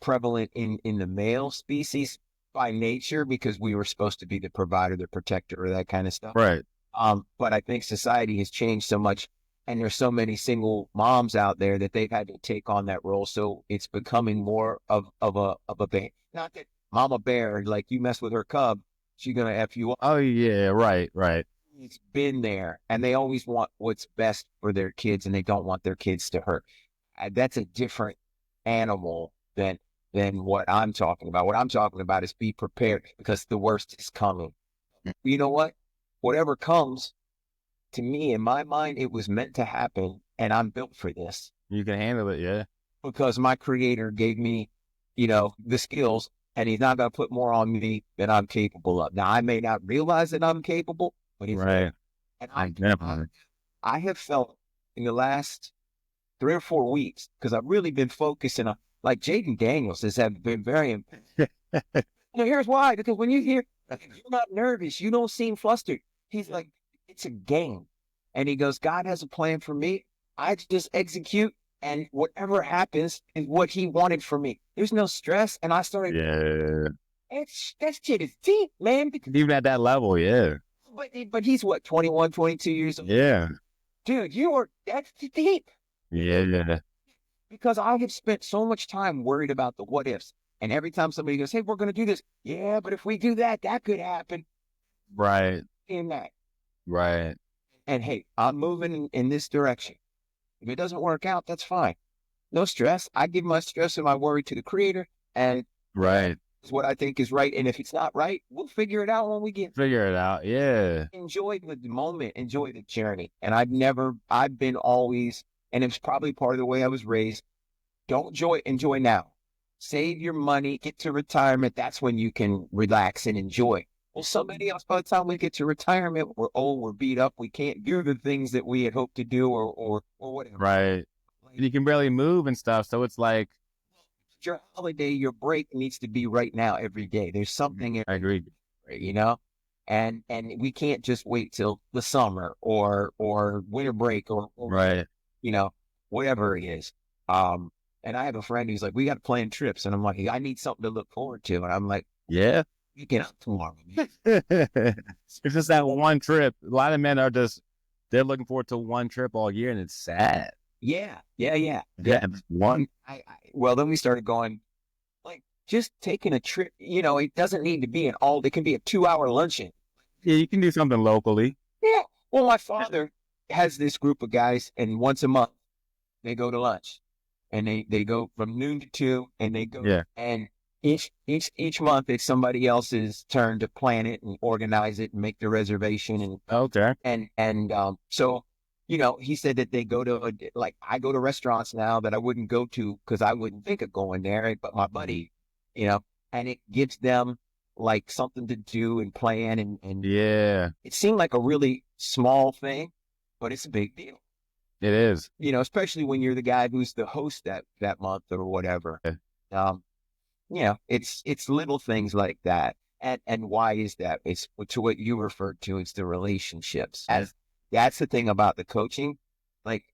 prevalent in the male species by nature because we were supposed to be the provider, the protector, or that kind of stuff. Right. But I think society has changed so much, and there's so many single moms out there that they've had to take on that role. So it's becoming more of a bear. Not that mama bear, like you mess with her cub, she's gonna f you up. Oh yeah. Right. Right. It's been there, and they always want what's best for their kids, and they don't want their kids to hurt. That's a different animal than what I'm talking about. What I'm talking about is be prepared because the worst is coming. You know what? Whatever comes, to me, in my mind, it was meant to happen, and I'm built for this You can handle it. Yeah. because my creator gave me, the skills, and he's not going to put more on me than I'm capable of. Now, I may not realize that I'm capable, but he's Right. and Definitely. I have felt in the last 3 or 4 weeks because I've really been focusing on, like Jaden Daniels has been very. Here's why, because when you hear you're not nervous, you don't seem flustered. He's like, it's a game. And he goes, God has a plan for me. I just execute, and whatever happens is what he wanted for me. There's no stress. And I started, Yeah. that shit is deep, man. Even at that level, yeah. But he's what, 21, 22 years old? Yeah. Dude, that's deep. Yeah. Yeah. Because I have spent so much time worried about the what ifs. And every time somebody goes, hey, we're going to do this. Yeah, but if we do that, that could happen Right. in that. Right. And hey, I'm moving in this direction. If it doesn't work out, that's fine. No stress. I give my stress and my worry to the creator, and Right. it's what I think is right. And if it's not right, we'll figure it out when we get. Figure it out. Yeah. Enjoy the moment, enjoy the journey. And I've been always, and it's probably part of the way I was raised. Don't enjoy now. Save your money, get to retirement. That's when you can relax and enjoy. Well, so many of us, by the time we get to retirement, we're old, we're beat up, we can't do the things that we had hoped to do or whatever. Right. You can barely move and stuff. So it's like, Your holiday, your break needs to be right now every day. There's something, I agree. and we can't just wait till the summer or winter break or Right. whatever it is. And I have a friend who's like, we got to plan trips. And I'm like, I need something to look forward to. And I'm like, Yeah. you get up tomorrow, man. It's just that one trip. A lot of men they're looking forward to one trip all year, and it's sad. Yeah. One. Well, then we started going, like, just taking a trip, it doesn't need to be it can be a 2-hour luncheon. Yeah, you can do something locally. Well, my father has this group of guys, and once a month they go to lunch, and they go from noon to 2, and they go, Yeah. and each month it's somebody else's turn to plan it and organize it and make the reservation Okay. so he said that they go to like I go to restaurants now that I wouldn't go to because I wouldn't think of going there, but my buddy, you know, and it gives them like something to do and plan and Yeah, it seemed like a really small thing, but it's a big deal. it is. Especially when you're the guy who's the host that month or whatever. Yeah. Um, it's little things like that. And why is that? It's to what you referred to. It's the relationships. As that's the thing about the coaching. Like,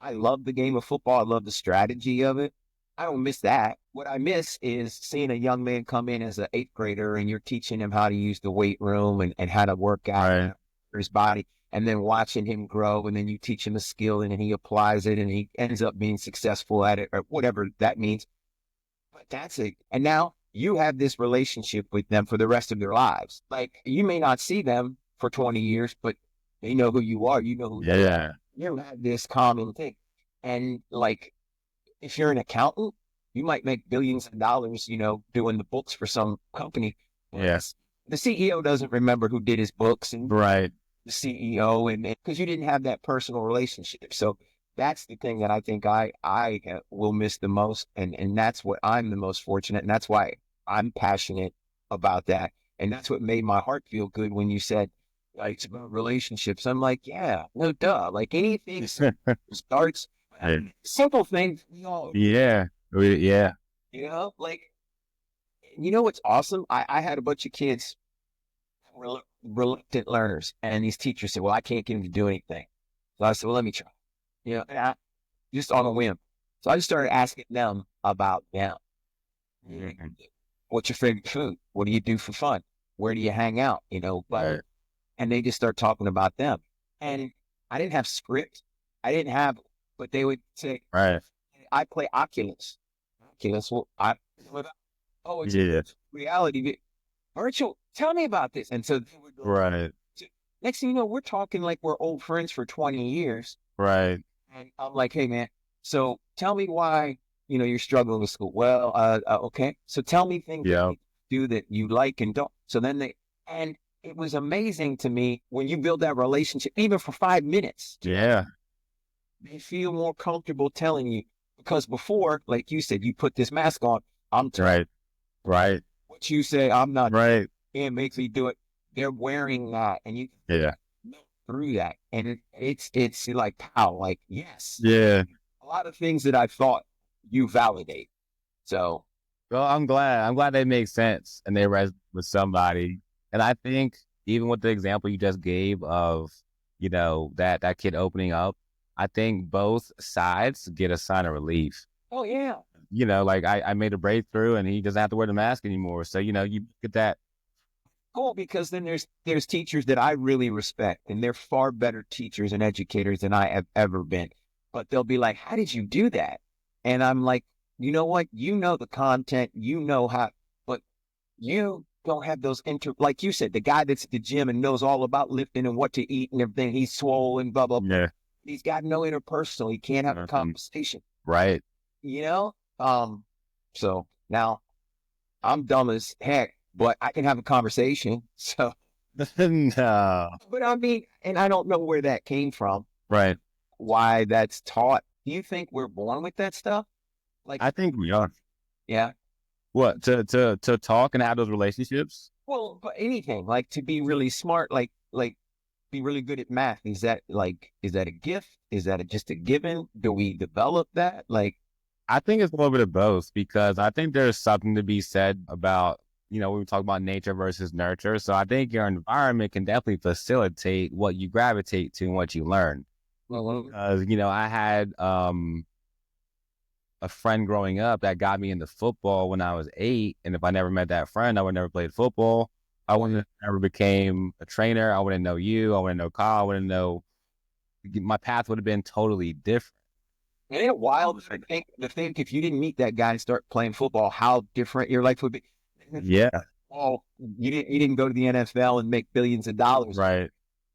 I love the game of football. I love the strategy of it. I don't miss that. What I miss is seeing a young man come in as an eighth grader and you're teaching him how to use the weight room and how to work out Right. for his body, and then watching him grow, and then you teach him a skill and then he applies it and he ends up being successful at it or whatever that means. But that's it. And now you have this relationship with them for the rest of their lives. Like, you may not see them for 20 years, but they know who you are. You know who they are. Yeah. You have this common thing. And like, if you're an accountant, you might make billions of dollars, doing the books for some company. Yes. The CEO doesn't remember who did his books and Right. the CEO, and because you didn't have that personal relationship. So that's the thing that I think I will miss the most, and that's what I'm the most fortunate, and that's why I'm passionate about that, and that's what made my heart feel good when you said like it's about relationships. I'm like, yeah, no duh, like anything starts Right. simple things we all Yeah. Yeah. like what's awesome. I had a bunch of kids reluctant learners, and these teachers said, well, I can't get them to do anything. So I said, well, let me try. And I, just on a whim. So I just started asking them about them. Mhm. What's your favorite food? What do you do for fun? Where do you hang out? Right. And they just start talking about them. And I didn't have script. I didn't have, but they would say, Right. I play Oculus. Oculus, oh, it's Yeah. reality. Virtual, tell me about this. And so they would go, Right. next thing you know, we're talking like we're old friends for 20 years. Right. And I'm like, hey, man, so tell me why, you're struggling with school. Well, okay. So tell me things that Yeah. you do that you like and don't. So then and it was amazing to me when you build that relationship, even for 5 minutes, Yeah. they feel more comfortable telling you. Because before, like you said, you put this mask on, I'm tough. Right. Right. What you say, I'm not, Right. it makes me do it. They're wearing that, and you Yeah. through that, and it's like pow, like yes, Yeah. a lot of things that I thought you validate. So Well, I'm glad. I'm glad they make sense and they resonate with somebody. And I think even with the example you just gave of, that kid opening up, I think both sides get a sign of relief. oh yeah, Like I made a breakthrough and he doesn't have to wear the mask anymore. So, you get that. cool, because then there's teachers that I really respect, and they're far better teachers and educators than I have ever been. But they'll be like, how did you do that? And I'm like, you know what? You know the content, you know how, but you don't have those like you said, the guy that's at the gym and knows all about lifting and what to eat and everything. He's swollen, blah, blah, blah. Yeah. He's got no interpersonal. He can't have a Mhm. conversation, Right. you know? So now I'm dumb as heck, but I can have a conversation. So, No. but I mean, and I don't know where that came from, Right. why that's taught. Do you think we're born with that stuff? Like, I think we are. yeah. What to talk and have those relationships? Well, but anything like to be really smart, like be really good at math. Is that a gift? Is that just a given? Do we develop that? Like, I think it's a little bit of both because I think there's something to be said about, when we talk about nature versus nurture. So I think your environment can definitely facilitate what you gravitate to and what you learn. well, Because, I had a friend growing up that got me into football when I was 8. And if I never met that friend, I would never played football. I wouldn't have never became a trainer. I wouldn't know you. I wouldn't know Kyle. I wouldn't know, my path would have been totally different. ain't it wild to think if you didn't meet that guy and start playing football, how different your life would be? Yeah. Oh, you didn't go to the NFL and make billions of dollars. Right.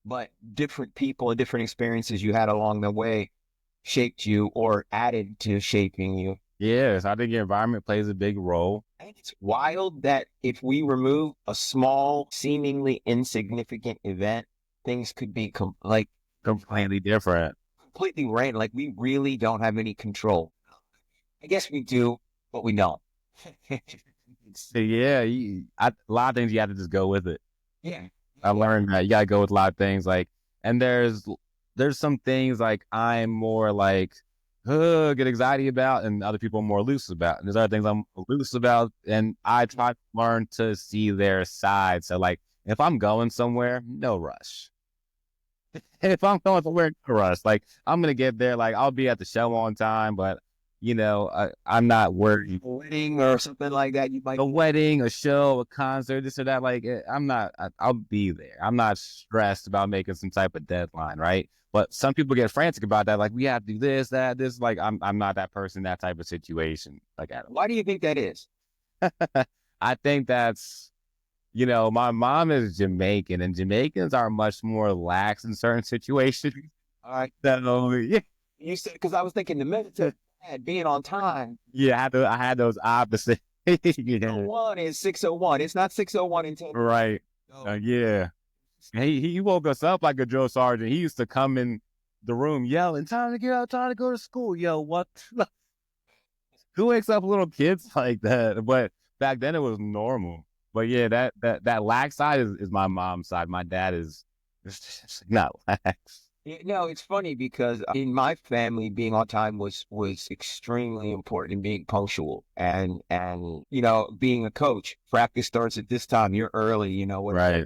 but different people and different experiences you had along the way shaped you or added to shaping you. Yes, I think your environment plays a big role. And it's wild that if we remove a small, seemingly insignificant event, things could be Completely different. completely random. Like we really don't have any control. I guess we do, but we don't. So yeah, a lot of things you have to just go with it. Yeah. I learned that you gotta go with a lot of things like, and there's some things like I'm more like get anxiety about, and other people are more loose about. And there's other things I'm loose about, and I try to learn to see their side. So like, if I'm going somewhere, no rush. If I'm going somewhere, no rush. Like I'm gonna get there, like I'll be at the show on time, but I'm not worried. A wedding or something like that, you might. A wedding, a show, a concert, this or that. Like I'm not. I'll be there. I'm not stressed about making some type of deadline, right? But some people get frantic about that. Like we have to do this, that, this. Like I'm not that person, that type of situation. Like I Why do you think that is? I think that's my mom is Jamaican, and Jamaicans are much more lax in certain situations. All right. So yeah, You said, because I was thinking the military being on time. yeah, I had those opposite. One is 6:01. It's not 6:01 in 10. Right. Yeah. He woke us up like a drill sergeant. He used to come in the room yelling, "Time to get out, time to go to school." Yo, what? Who wakes up little kids like that? But back then it was normal. But yeah, that lax side is my mom's side. My dad is not lax. No, it's funny because in my family, being on time was extremely important and being punctual and being a coach. Practice starts at this time. You're early. Right.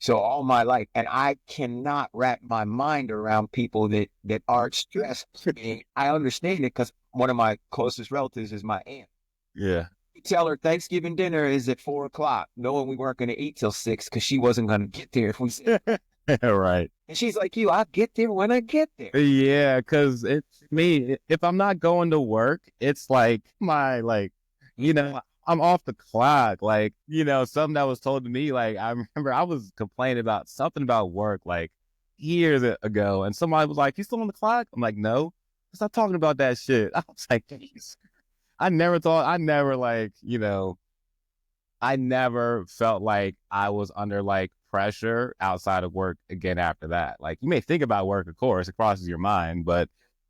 So all my life, and I cannot wrap my mind around people that aren't stressed. I understand it because one of my closest relatives is my aunt. Yeah. You tell her Thanksgiving dinner is at 4 o'clock, knowing we weren't going to eat till 6 because she wasn't going to get there if we said. Right. And she's like, I'll get there when I get there. Yeah, because it's me. If I'm not going to work, it's like I'm off the clock. Like, something that was told to me, like, I remember I was complaining about something about work like years ago, and somebody was like, "You still on the clock?" I'm like, "No, stop talking about that shit." I was like, "Jeez." I never felt like I was under like pressure outside of work again after that. Like you may think about work, of course, it crosses your mind, but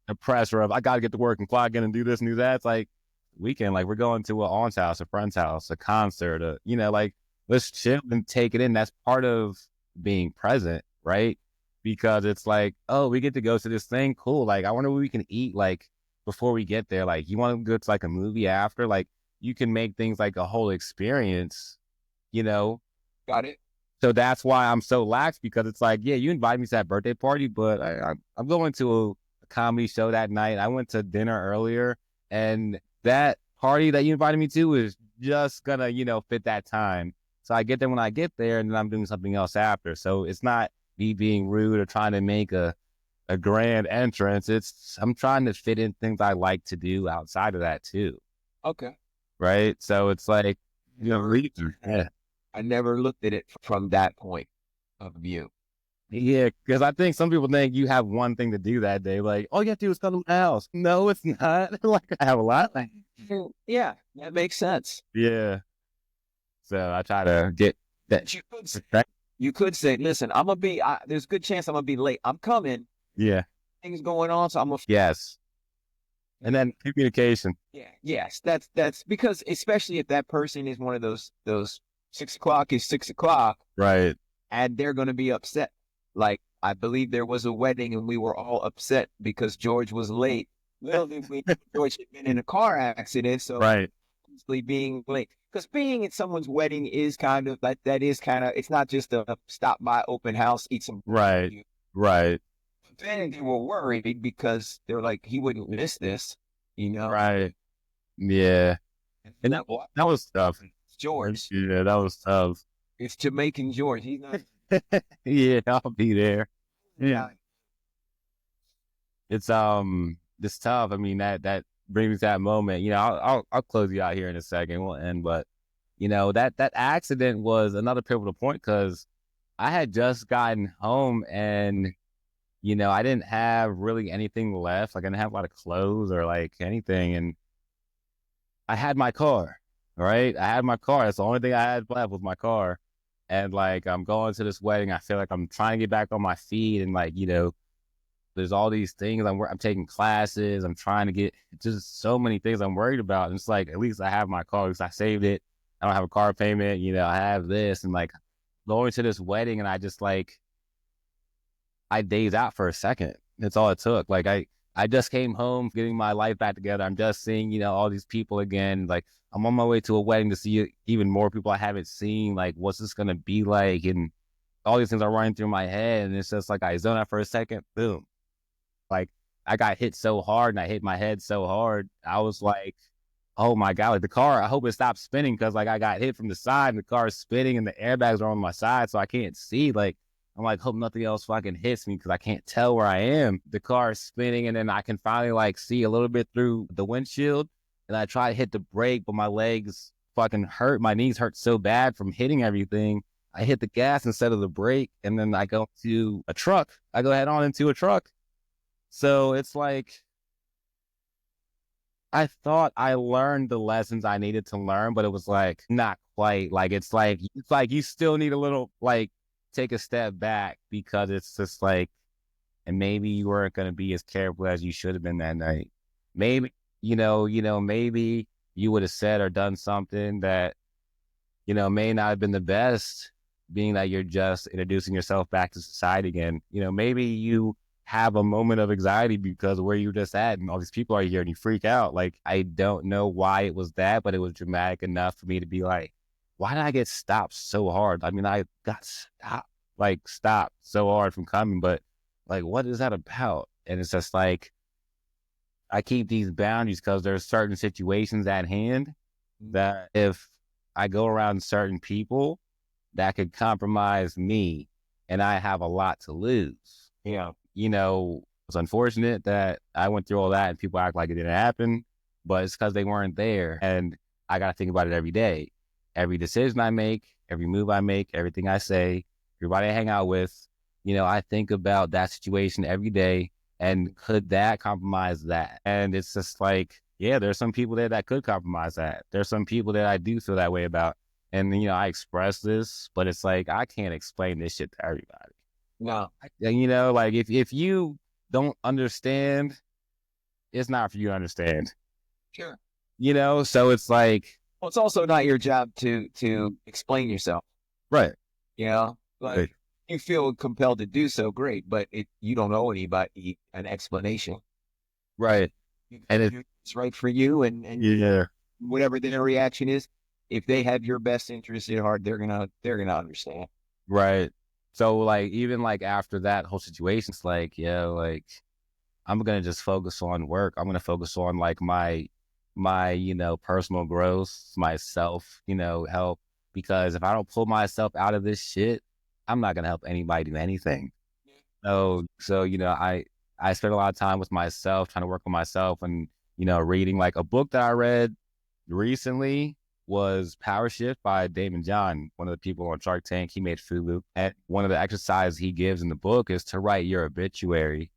the pressure of I got to get to work and clock in and do this and do that. It's like weekend, like we're going to an aunt's house, a friend's house, a concert, like let's chill and take it in. That's part of being present, right? Because it's like, oh, we get to go to this thing, cool. Like I wonder what we can eat like before we get there. Like you want to go to like a movie after, like you can make things like a whole experience, you know? Got it. So that's why I'm so lax because it's like, yeah, you invited me to that birthday party, but I'm going to a comedy show that night. I went to dinner earlier and that party that you invited me to is just gonna, fit that time. So I get there when I get there and then I'm doing something else after. So it's not me being rude or trying to make a grand entrance. I'm trying to fit in things I like to do outside of that too. Okay. Right. So it's like, yeah. I never looked at it from that point of view. Yeah, because I think some people think you have one thing to do that day. Like, all you have to do is come to my house. No, it's not. Like, I have a lot. Yeah, that makes sense. Yeah. So I try to get that. You could say, listen, I'm going to be, there's a good chance I'm going to be late. I'm coming. Yeah. Things going on. So I'm going to. Yes. And then communication. Yeah. Yes. That's because, especially if that person is one of those 6 o'clock is 6 o'clock. Right. And they're going to be upset. Like, I believe there was a wedding and we were all upset because George was late. Well, George had been in a car accident. So, right. Being late. Because being at someone's wedding is kind of like, that is kind of, it's not just a stop by open house, eat some. Right. Right. But then they were worried because they're like, he wouldn't miss this, Right. Yeah. And that was tough. It's George. Yeah, that was tough. It's Jamaican George. He's not. Yeah, I'll be there. Yeah. It's tough. I mean, that brings me to that moment. I'll close you out here in a second. We'll end, but that accident was another pivotal point because I had just gotten home and, I didn't have really anything left. Like I didn't have a lot of clothes or like anything. And I had my car, right? I had my car. That's the only thing I had left was my car. And like, I'm going to this wedding. I feel like I'm trying to get back on my feet. And like, there's all these things. I'm taking classes. I'm trying to get just so many things I'm worried about. And it's like, at least I have my car. At least I saved it. I don't have a car payment. I have this and like going to this wedding. And I just like, I dazed out for a second. That's all it took. Like I just came home, getting my life back together. I'm just seeing, all these people again. Like I'm on my way to a wedding to see even more people I haven't seen. Like, what's this gonna be like? And all these things are running through my head. And it's just like I zone out for a second, boom. Like I got hit so hard and I hit my head so hard. I was like, oh my God, like the car, I hope it stops spinning because like I got hit from the side and the car is spinning and the airbags are on my side so I can't see. Like I'm like, hope nothing else fucking hits me because I can't tell where I am. The car is spinning and then I can finally like see a little bit through the windshield and I try to hit the brake, but my legs fucking hurt. My knees hurt so bad from hitting everything. I hit the gas instead of the brake and then I go to a truck. I go head on into a truck. So it's like, I thought I learned the lessons I needed to learn, but it was like not quite. Like you still need a little like take a step back because it's just like, and maybe you weren't going to be as careful as you should have been that night. Maybe maybe you would have said or done something that may not have been the best, being that you're just introducing yourself back to society again. Maybe you have a moment of anxiety because of where you just at and all these people are here and you freak out. Like, I don't know why it was that, but it was dramatic enough for me to be like, why did I get stopped so hard? I mean, I got stopped so hard from coming, but like, what is that about? And it's just like, I keep these boundaries because there's certain situations at hand that if I go around certain people, that could compromise me and I have a lot to lose. It's unfortunate that I went through all that and people act like it didn't happen, but it's because they weren't there. And I got to think about it every day. Every decision I make, every move I make, everything I say, everybody I hang out with, I think about that situation every day. And could that compromise that? And it's just like, yeah, there's some people there that could compromise that. There's some people that I do feel that way about. And, I express this, but it's like, I can't explain this shit to everybody. No. Like if you don't understand, it's not for you to understand. Sure. So it's like, well, it's also not your job to explain yourself. Right. Like Right. you feel compelled to do so, great, but you don't owe anybody an explanation. Right. And It's right for you and yeah. whatever their reaction is, if they have your best interest at heart, they're gonna understand. Right. So like even like after that whole situation, it's like, like I'm gonna just focus on work. I'm gonna focus on like my personal growth, myself, help. Because if I don't pull myself out of this shit, I'm not gonna help anybody do anything. So I spent a lot of time with myself, trying to work on myself and, reading like a book that I read recently was Power Shift by Damon John, one of the people on Shark Tank. He made Fubu. And one of the exercises he gives in the book is to write your obituary.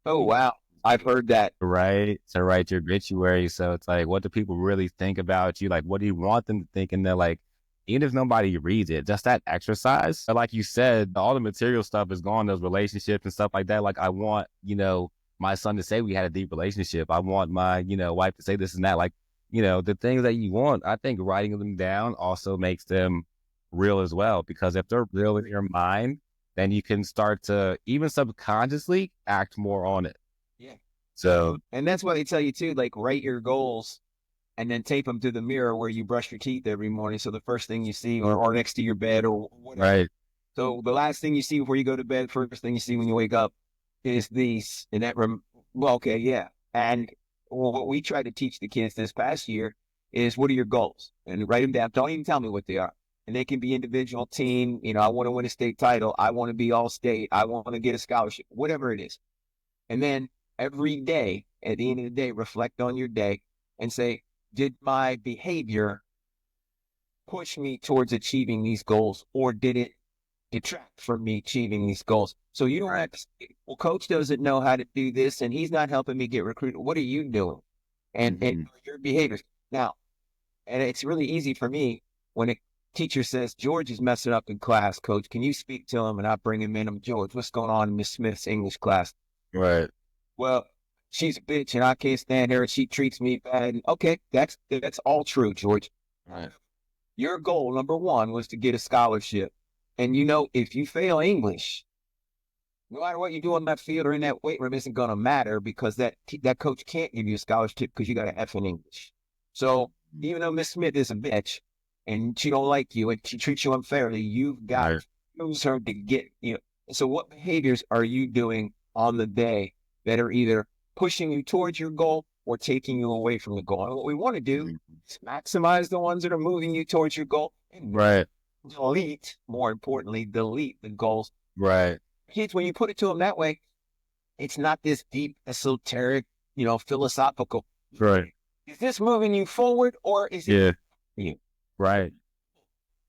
Oh, wow. I've heard that. Right. To write your obituary. So it's like, what do people really think about you? Like, what do you want them to think? And they're like, even if nobody reads it, just that exercise. But like you said, all the material stuff is gone, those relationships and stuff like that. Like I want, my son to say we had a deep relationship. I want my, wife to say this and that. Like, the things that you want, I think writing them down also makes them real as well. Because if they're real in your mind, then you can start to even subconsciously act more on it. Yeah. So, and that's why they tell you too, like write your goals and then tape them to the mirror where you brush your teeth every morning. So the first thing you see or next to your bed or whatever. Right. So the last thing you see before you go to bed, first thing you see when you wake up is these. And that, well, okay, yeah. And what we try to teach the kids this past year is what are your goals? And write them down. Don't even tell me what they are. And they can be individual, team. I want to win a state title. I want to be all state. I want to get a scholarship, whatever it is. And then every day, at the end of the day, reflect on your day and say, did my behavior push me towards achieving these goals or did it detract from me achieving these goals. So you don't have to say, well, coach doesn't know how to do this and he's not helping me get recruited. What are you doing? And your behaviors. Now, and it's really easy for me when a teacher says, George is messing up in class, coach. Can you speak to him? And I bring him in. I'm George, what's going on in Miss Smith's English class? Right. Well, she's a bitch and I can't stand her and she treats me bad. Okay, that's all true, George. Right. Your goal, number one, was to get a scholarship. And you know, if you fail English, no matter what you do on that field or in that weight room isn't going to matter because that coach can't give you a scholarship because you got an F in English. So even though Miss Smith is a bitch and she don't like you and she treats you unfairly, you've got to use her to get, you know. So what behaviors are you doing on the day that are either pushing you towards your goal or taking you away from the goal? And what we want to do is maximize the ones that are moving you towards your goal and delete, more importantly, delete the goals. Right. Kids, when you put it to them that way, it's not this deep, esoteric, you know, philosophical. Right. Is this moving you forward or is it you? Right.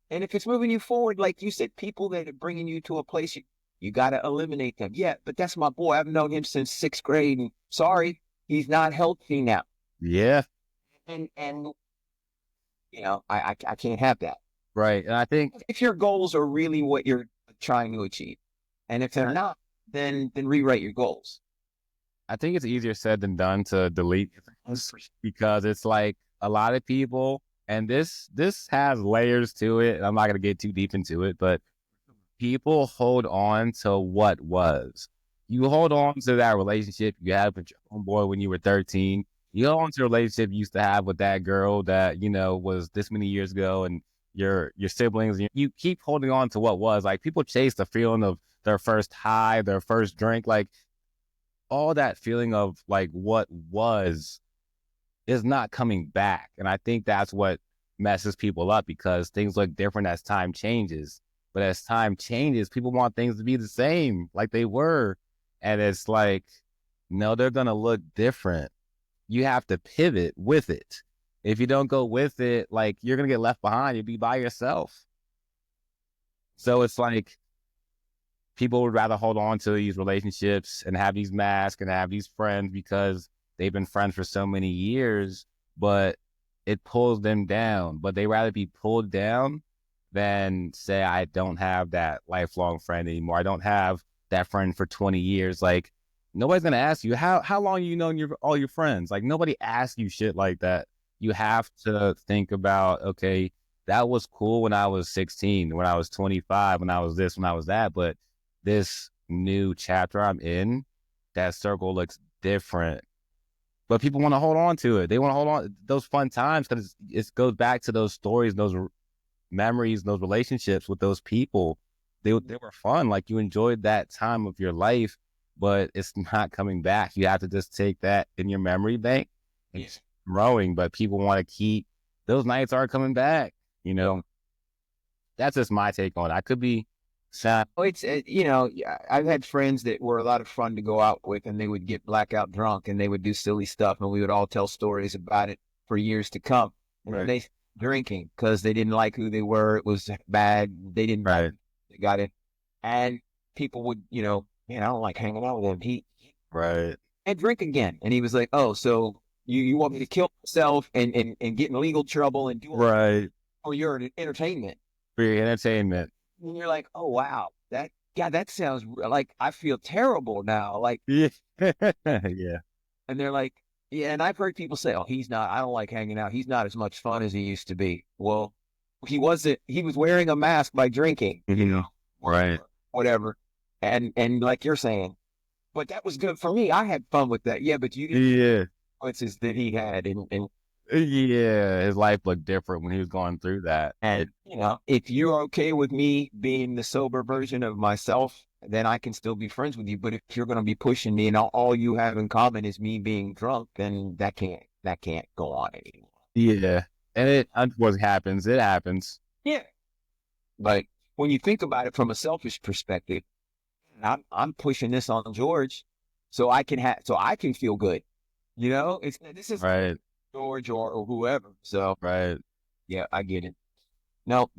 And if it's moving you forward, like you said, people that are bringing you to a place, you got to eliminate them. Yeah, but that's my boy. I've known him since 6th grade. And sorry, he's not healthy now. Yeah. And you know, I can't have that. Right. And I think if your goals are really what you're trying to achieve, and if they're not, then rewrite your goals. I think it's easier said than done to delete because it's like a lot of people, and this has layers to it. I'm not going to get too deep into it, but people hold on to what was. You hold on to that relationship you had with your homeboy when you were 13. You hold on to the relationship you used to have with that girl that, you know, was this many years ago, and your siblings. You keep holding on to what was. Like, people chase the feeling of their first high, their first drink, like all that feeling of like what was is not coming back. And I think that's what messes people up because things look different as time changes. But as time changes, people want things to be the same like they were. And it's like, no, they're going to look different. You have to pivot with it. If you don't go with it, like, you're going to get left behind. You'll be by yourself. So it's like people would rather hold on to these relationships and have these masks and have these friends because they've been friends for so many years, but it pulls them down. But they rather be pulled down than say, I don't have that lifelong friend anymore. I don't have that friend for 20 years. Like, nobody's going to ask you, how long you known all your friends? Like, nobody asks you shit like that. You have to think about, okay, that was cool when I was 16, when I was 25, when I was this, when I was that. But this new chapter I'm in, that circle looks different. But people want to hold on to it. They want to hold on to those fun times because it goes back to those stories, those memories, those relationships with those people. They were fun. Like, you enjoyed that time of your life, but it's not coming back. You have to just take that in your memory bank and keep growing. But people want to keep those nights aren't coming back. You know, that's just my take on it. I could be sad. Oh, it's, you know, I've had friends that were a lot of fun to go out with, and they would get blackout drunk and they would do silly stuff, and we would all tell stories about it for years to come. And they drinking because they didn't like who they were. It was bad. They didn't. They got it. And people would, you know, man, I don't like hanging out with him. He and drink again. And he was like, oh, so you want me to kill myself and get in legal trouble and do all that for your entertainment. For your entertainment. And you're like, oh, wow, that sounds like I feel terrible now. Like, yeah. And they're like, yeah. And I've heard people say, oh, I don't like hanging out. He's not as much fun as he used to be. Well, he was wearing a mask by drinking, you know, whatever. And like you're saying, but that was good for me. I had fun with that. Yeah. But you didn't consequences that he had. And his life looked different when he was going through that. And, you know, if you're okay with me being the sober version of myself, then I can still be friends with you. But if you're going to be pushing me and all you have in common is me being drunk, then that can't go on anymore. Yeah. And it unfortunately happens. It happens. Yeah. But when you think about it from a selfish perspective, I'm pushing this on George so I can feel good. You know, this is George or whoever. So, yeah, I get it. No,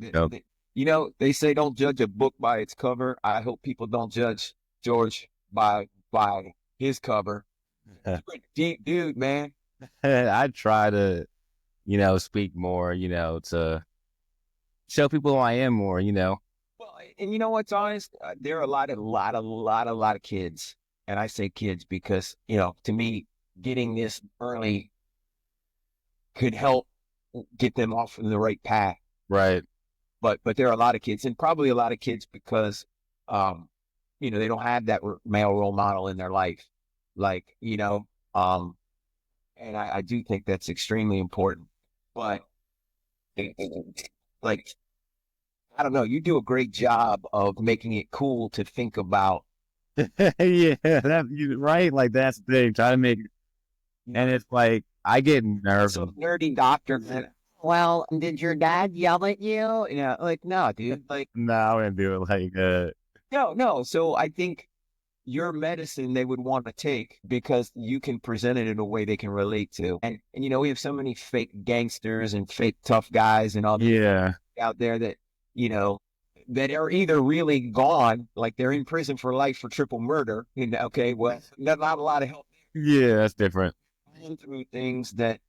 You know, they say don't judge a book by its cover. I hope people don't judge George by his cover. You're a deep dude, man. I try to, speak more, to show people who I am more, Well, and you know what's honest? There are a lot of kids, and I say kids because to me, getting this early could help get them off in the right path. Right. But there are a lot of kids, and probably a lot of kids because, um, they don't have that male role model in their life, like um, and I do think that's extremely important. But like, I don't know, you do a great job of making it cool to think about. Yeah, right. Like that's the thing. Try to make, and it's like I get nervous. Some nerdy doctor that, well, did your dad yell at you? Like, no, dude. Like, No, I wouldn't do it like no, no. So I think your medicine they would want to take because you can present it in a way they can relate to. And we have so many fake gangsters and fake tough guys and all that yeah, out there that, you know, that are either really gone, like they're in prison for life for triple murder. Okay, well, not a lot of help yeah, that's different. through things that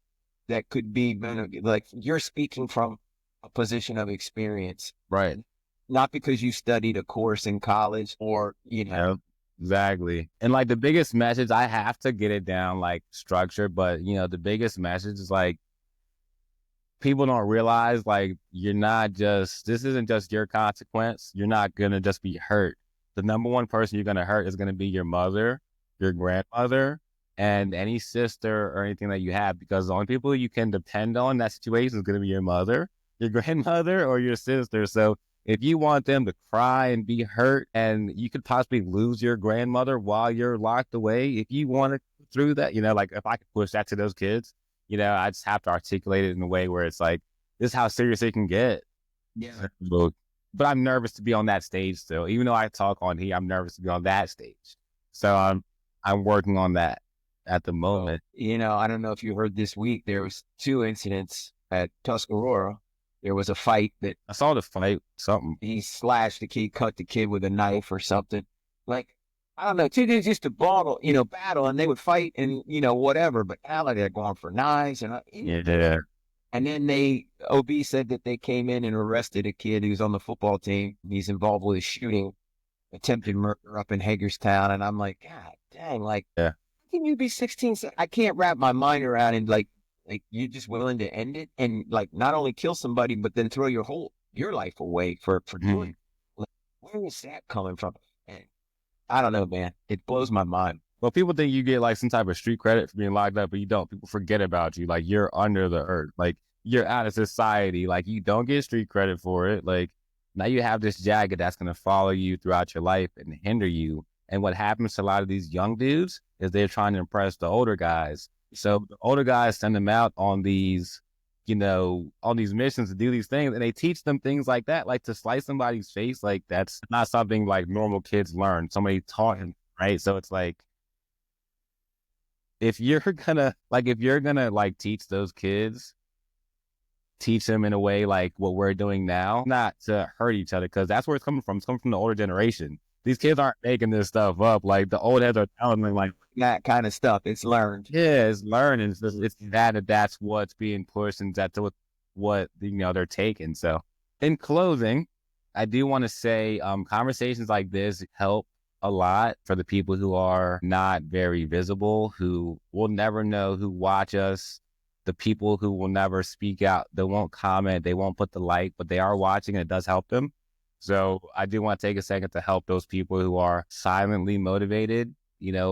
could be like you're speaking from a position of experience, Right. not because you studied a course in college or Yeah, exactly. And like the biggest message, I have to get it down like structure, but the biggest message is like people don't realize like this isn't just your consequence. You're not gonna just be hurt. The number one person you're gonna hurt is gonna be your mother, your grandmother, and any sister or anything that you have, because the only people you can depend on in that situation is gonna be your mother, your grandmother, or your sister. So if you want them to cry and be hurt, and you could possibly lose your grandmother while you're locked away, if you want to go through that, like if I could push that to those kids, I just have to articulate it in a way where it's like, this is how serious it can get. Yeah. But I'm nervous to be on that stage still. Even though I talk on here, I'm nervous to be on that stage. So I'm working on that at the moment. I don't know if you heard this week, there was two incidents at Tuscarora. There was a fight that I saw the fight, something. he slashed the kid, cut the kid with a knife or something. Like, I don't know, two dudes used to battle and they would fight and, whatever. But now they're going for knives. Yeah. And then OB said that they came in and arrested a kid who's on the football team. He's involved with a shooting, attempted murder up in Hagerstown. And I'm like, God dang, like, Yeah. how can you be 16? I can't wrap my mind around it. Like you're just willing to end it and like not only kill somebody, but then throw your life away for doing it. Like, where is that coming from? And I don't know, man. It blows my mind. Well, people think you get like some type of street credit for being locked up, but you don't. People forget about you. Like you're under the earth. Like you're out of society. Like you don't get street credit for it. Like now you have this jacket that's going to follow you throughout your life and hinder you. And what happens to a lot of these young dudes is they're trying to impress the older guys. So the older guys send them out on these, on these missions to do these things, and they teach them things like that, like to slice somebody's face. Like that's not something like normal kids learn. Somebody taught him, right? So it's like, if you're gonna like teach those kids, teach them in a way like what we're doing now, not to hurt each other, because that's where it's coming from. It's coming from the older generation. These kids aren't making this stuff up. Like the old heads are telling them, like That kind of stuff. It's learned. yeah, it's learning. It's that's what's being pushed, and that's what they're taking. So, in closing, I do want to say, conversations like this help a lot for the people who are not very visible, who will never know, who watch us, the people who will never speak out, they won't comment, they won't put the like, but they are watching and it does help them. So I do want to take a second to help those people who are silently motivated,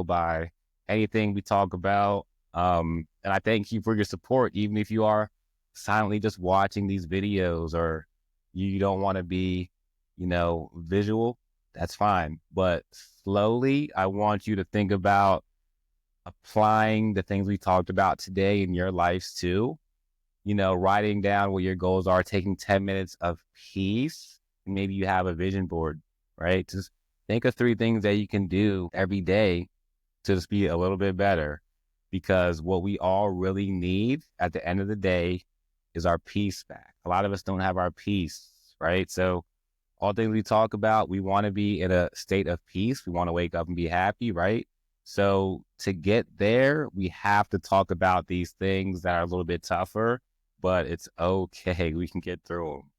by anything we talk about. And I thank you for your support, even if you are silently just watching these videos or you don't want to be, visual, that's fine. But slowly, I want you to think about applying the things we talked about today in your lives too. Writing down what your goals are, taking 10 minutes of peace. Maybe you have a vision board, right? Just think of 3 things that you can do every day to just be a little bit better. Because what we all really need at the end of the day is our peace back. A lot of us don't have our peace, right? So all things we talk about, we want to be in a state of peace. We want to wake up and be happy, right? So to get there, we have to talk about these things that are a little bit tougher, but it's okay. We can get through them.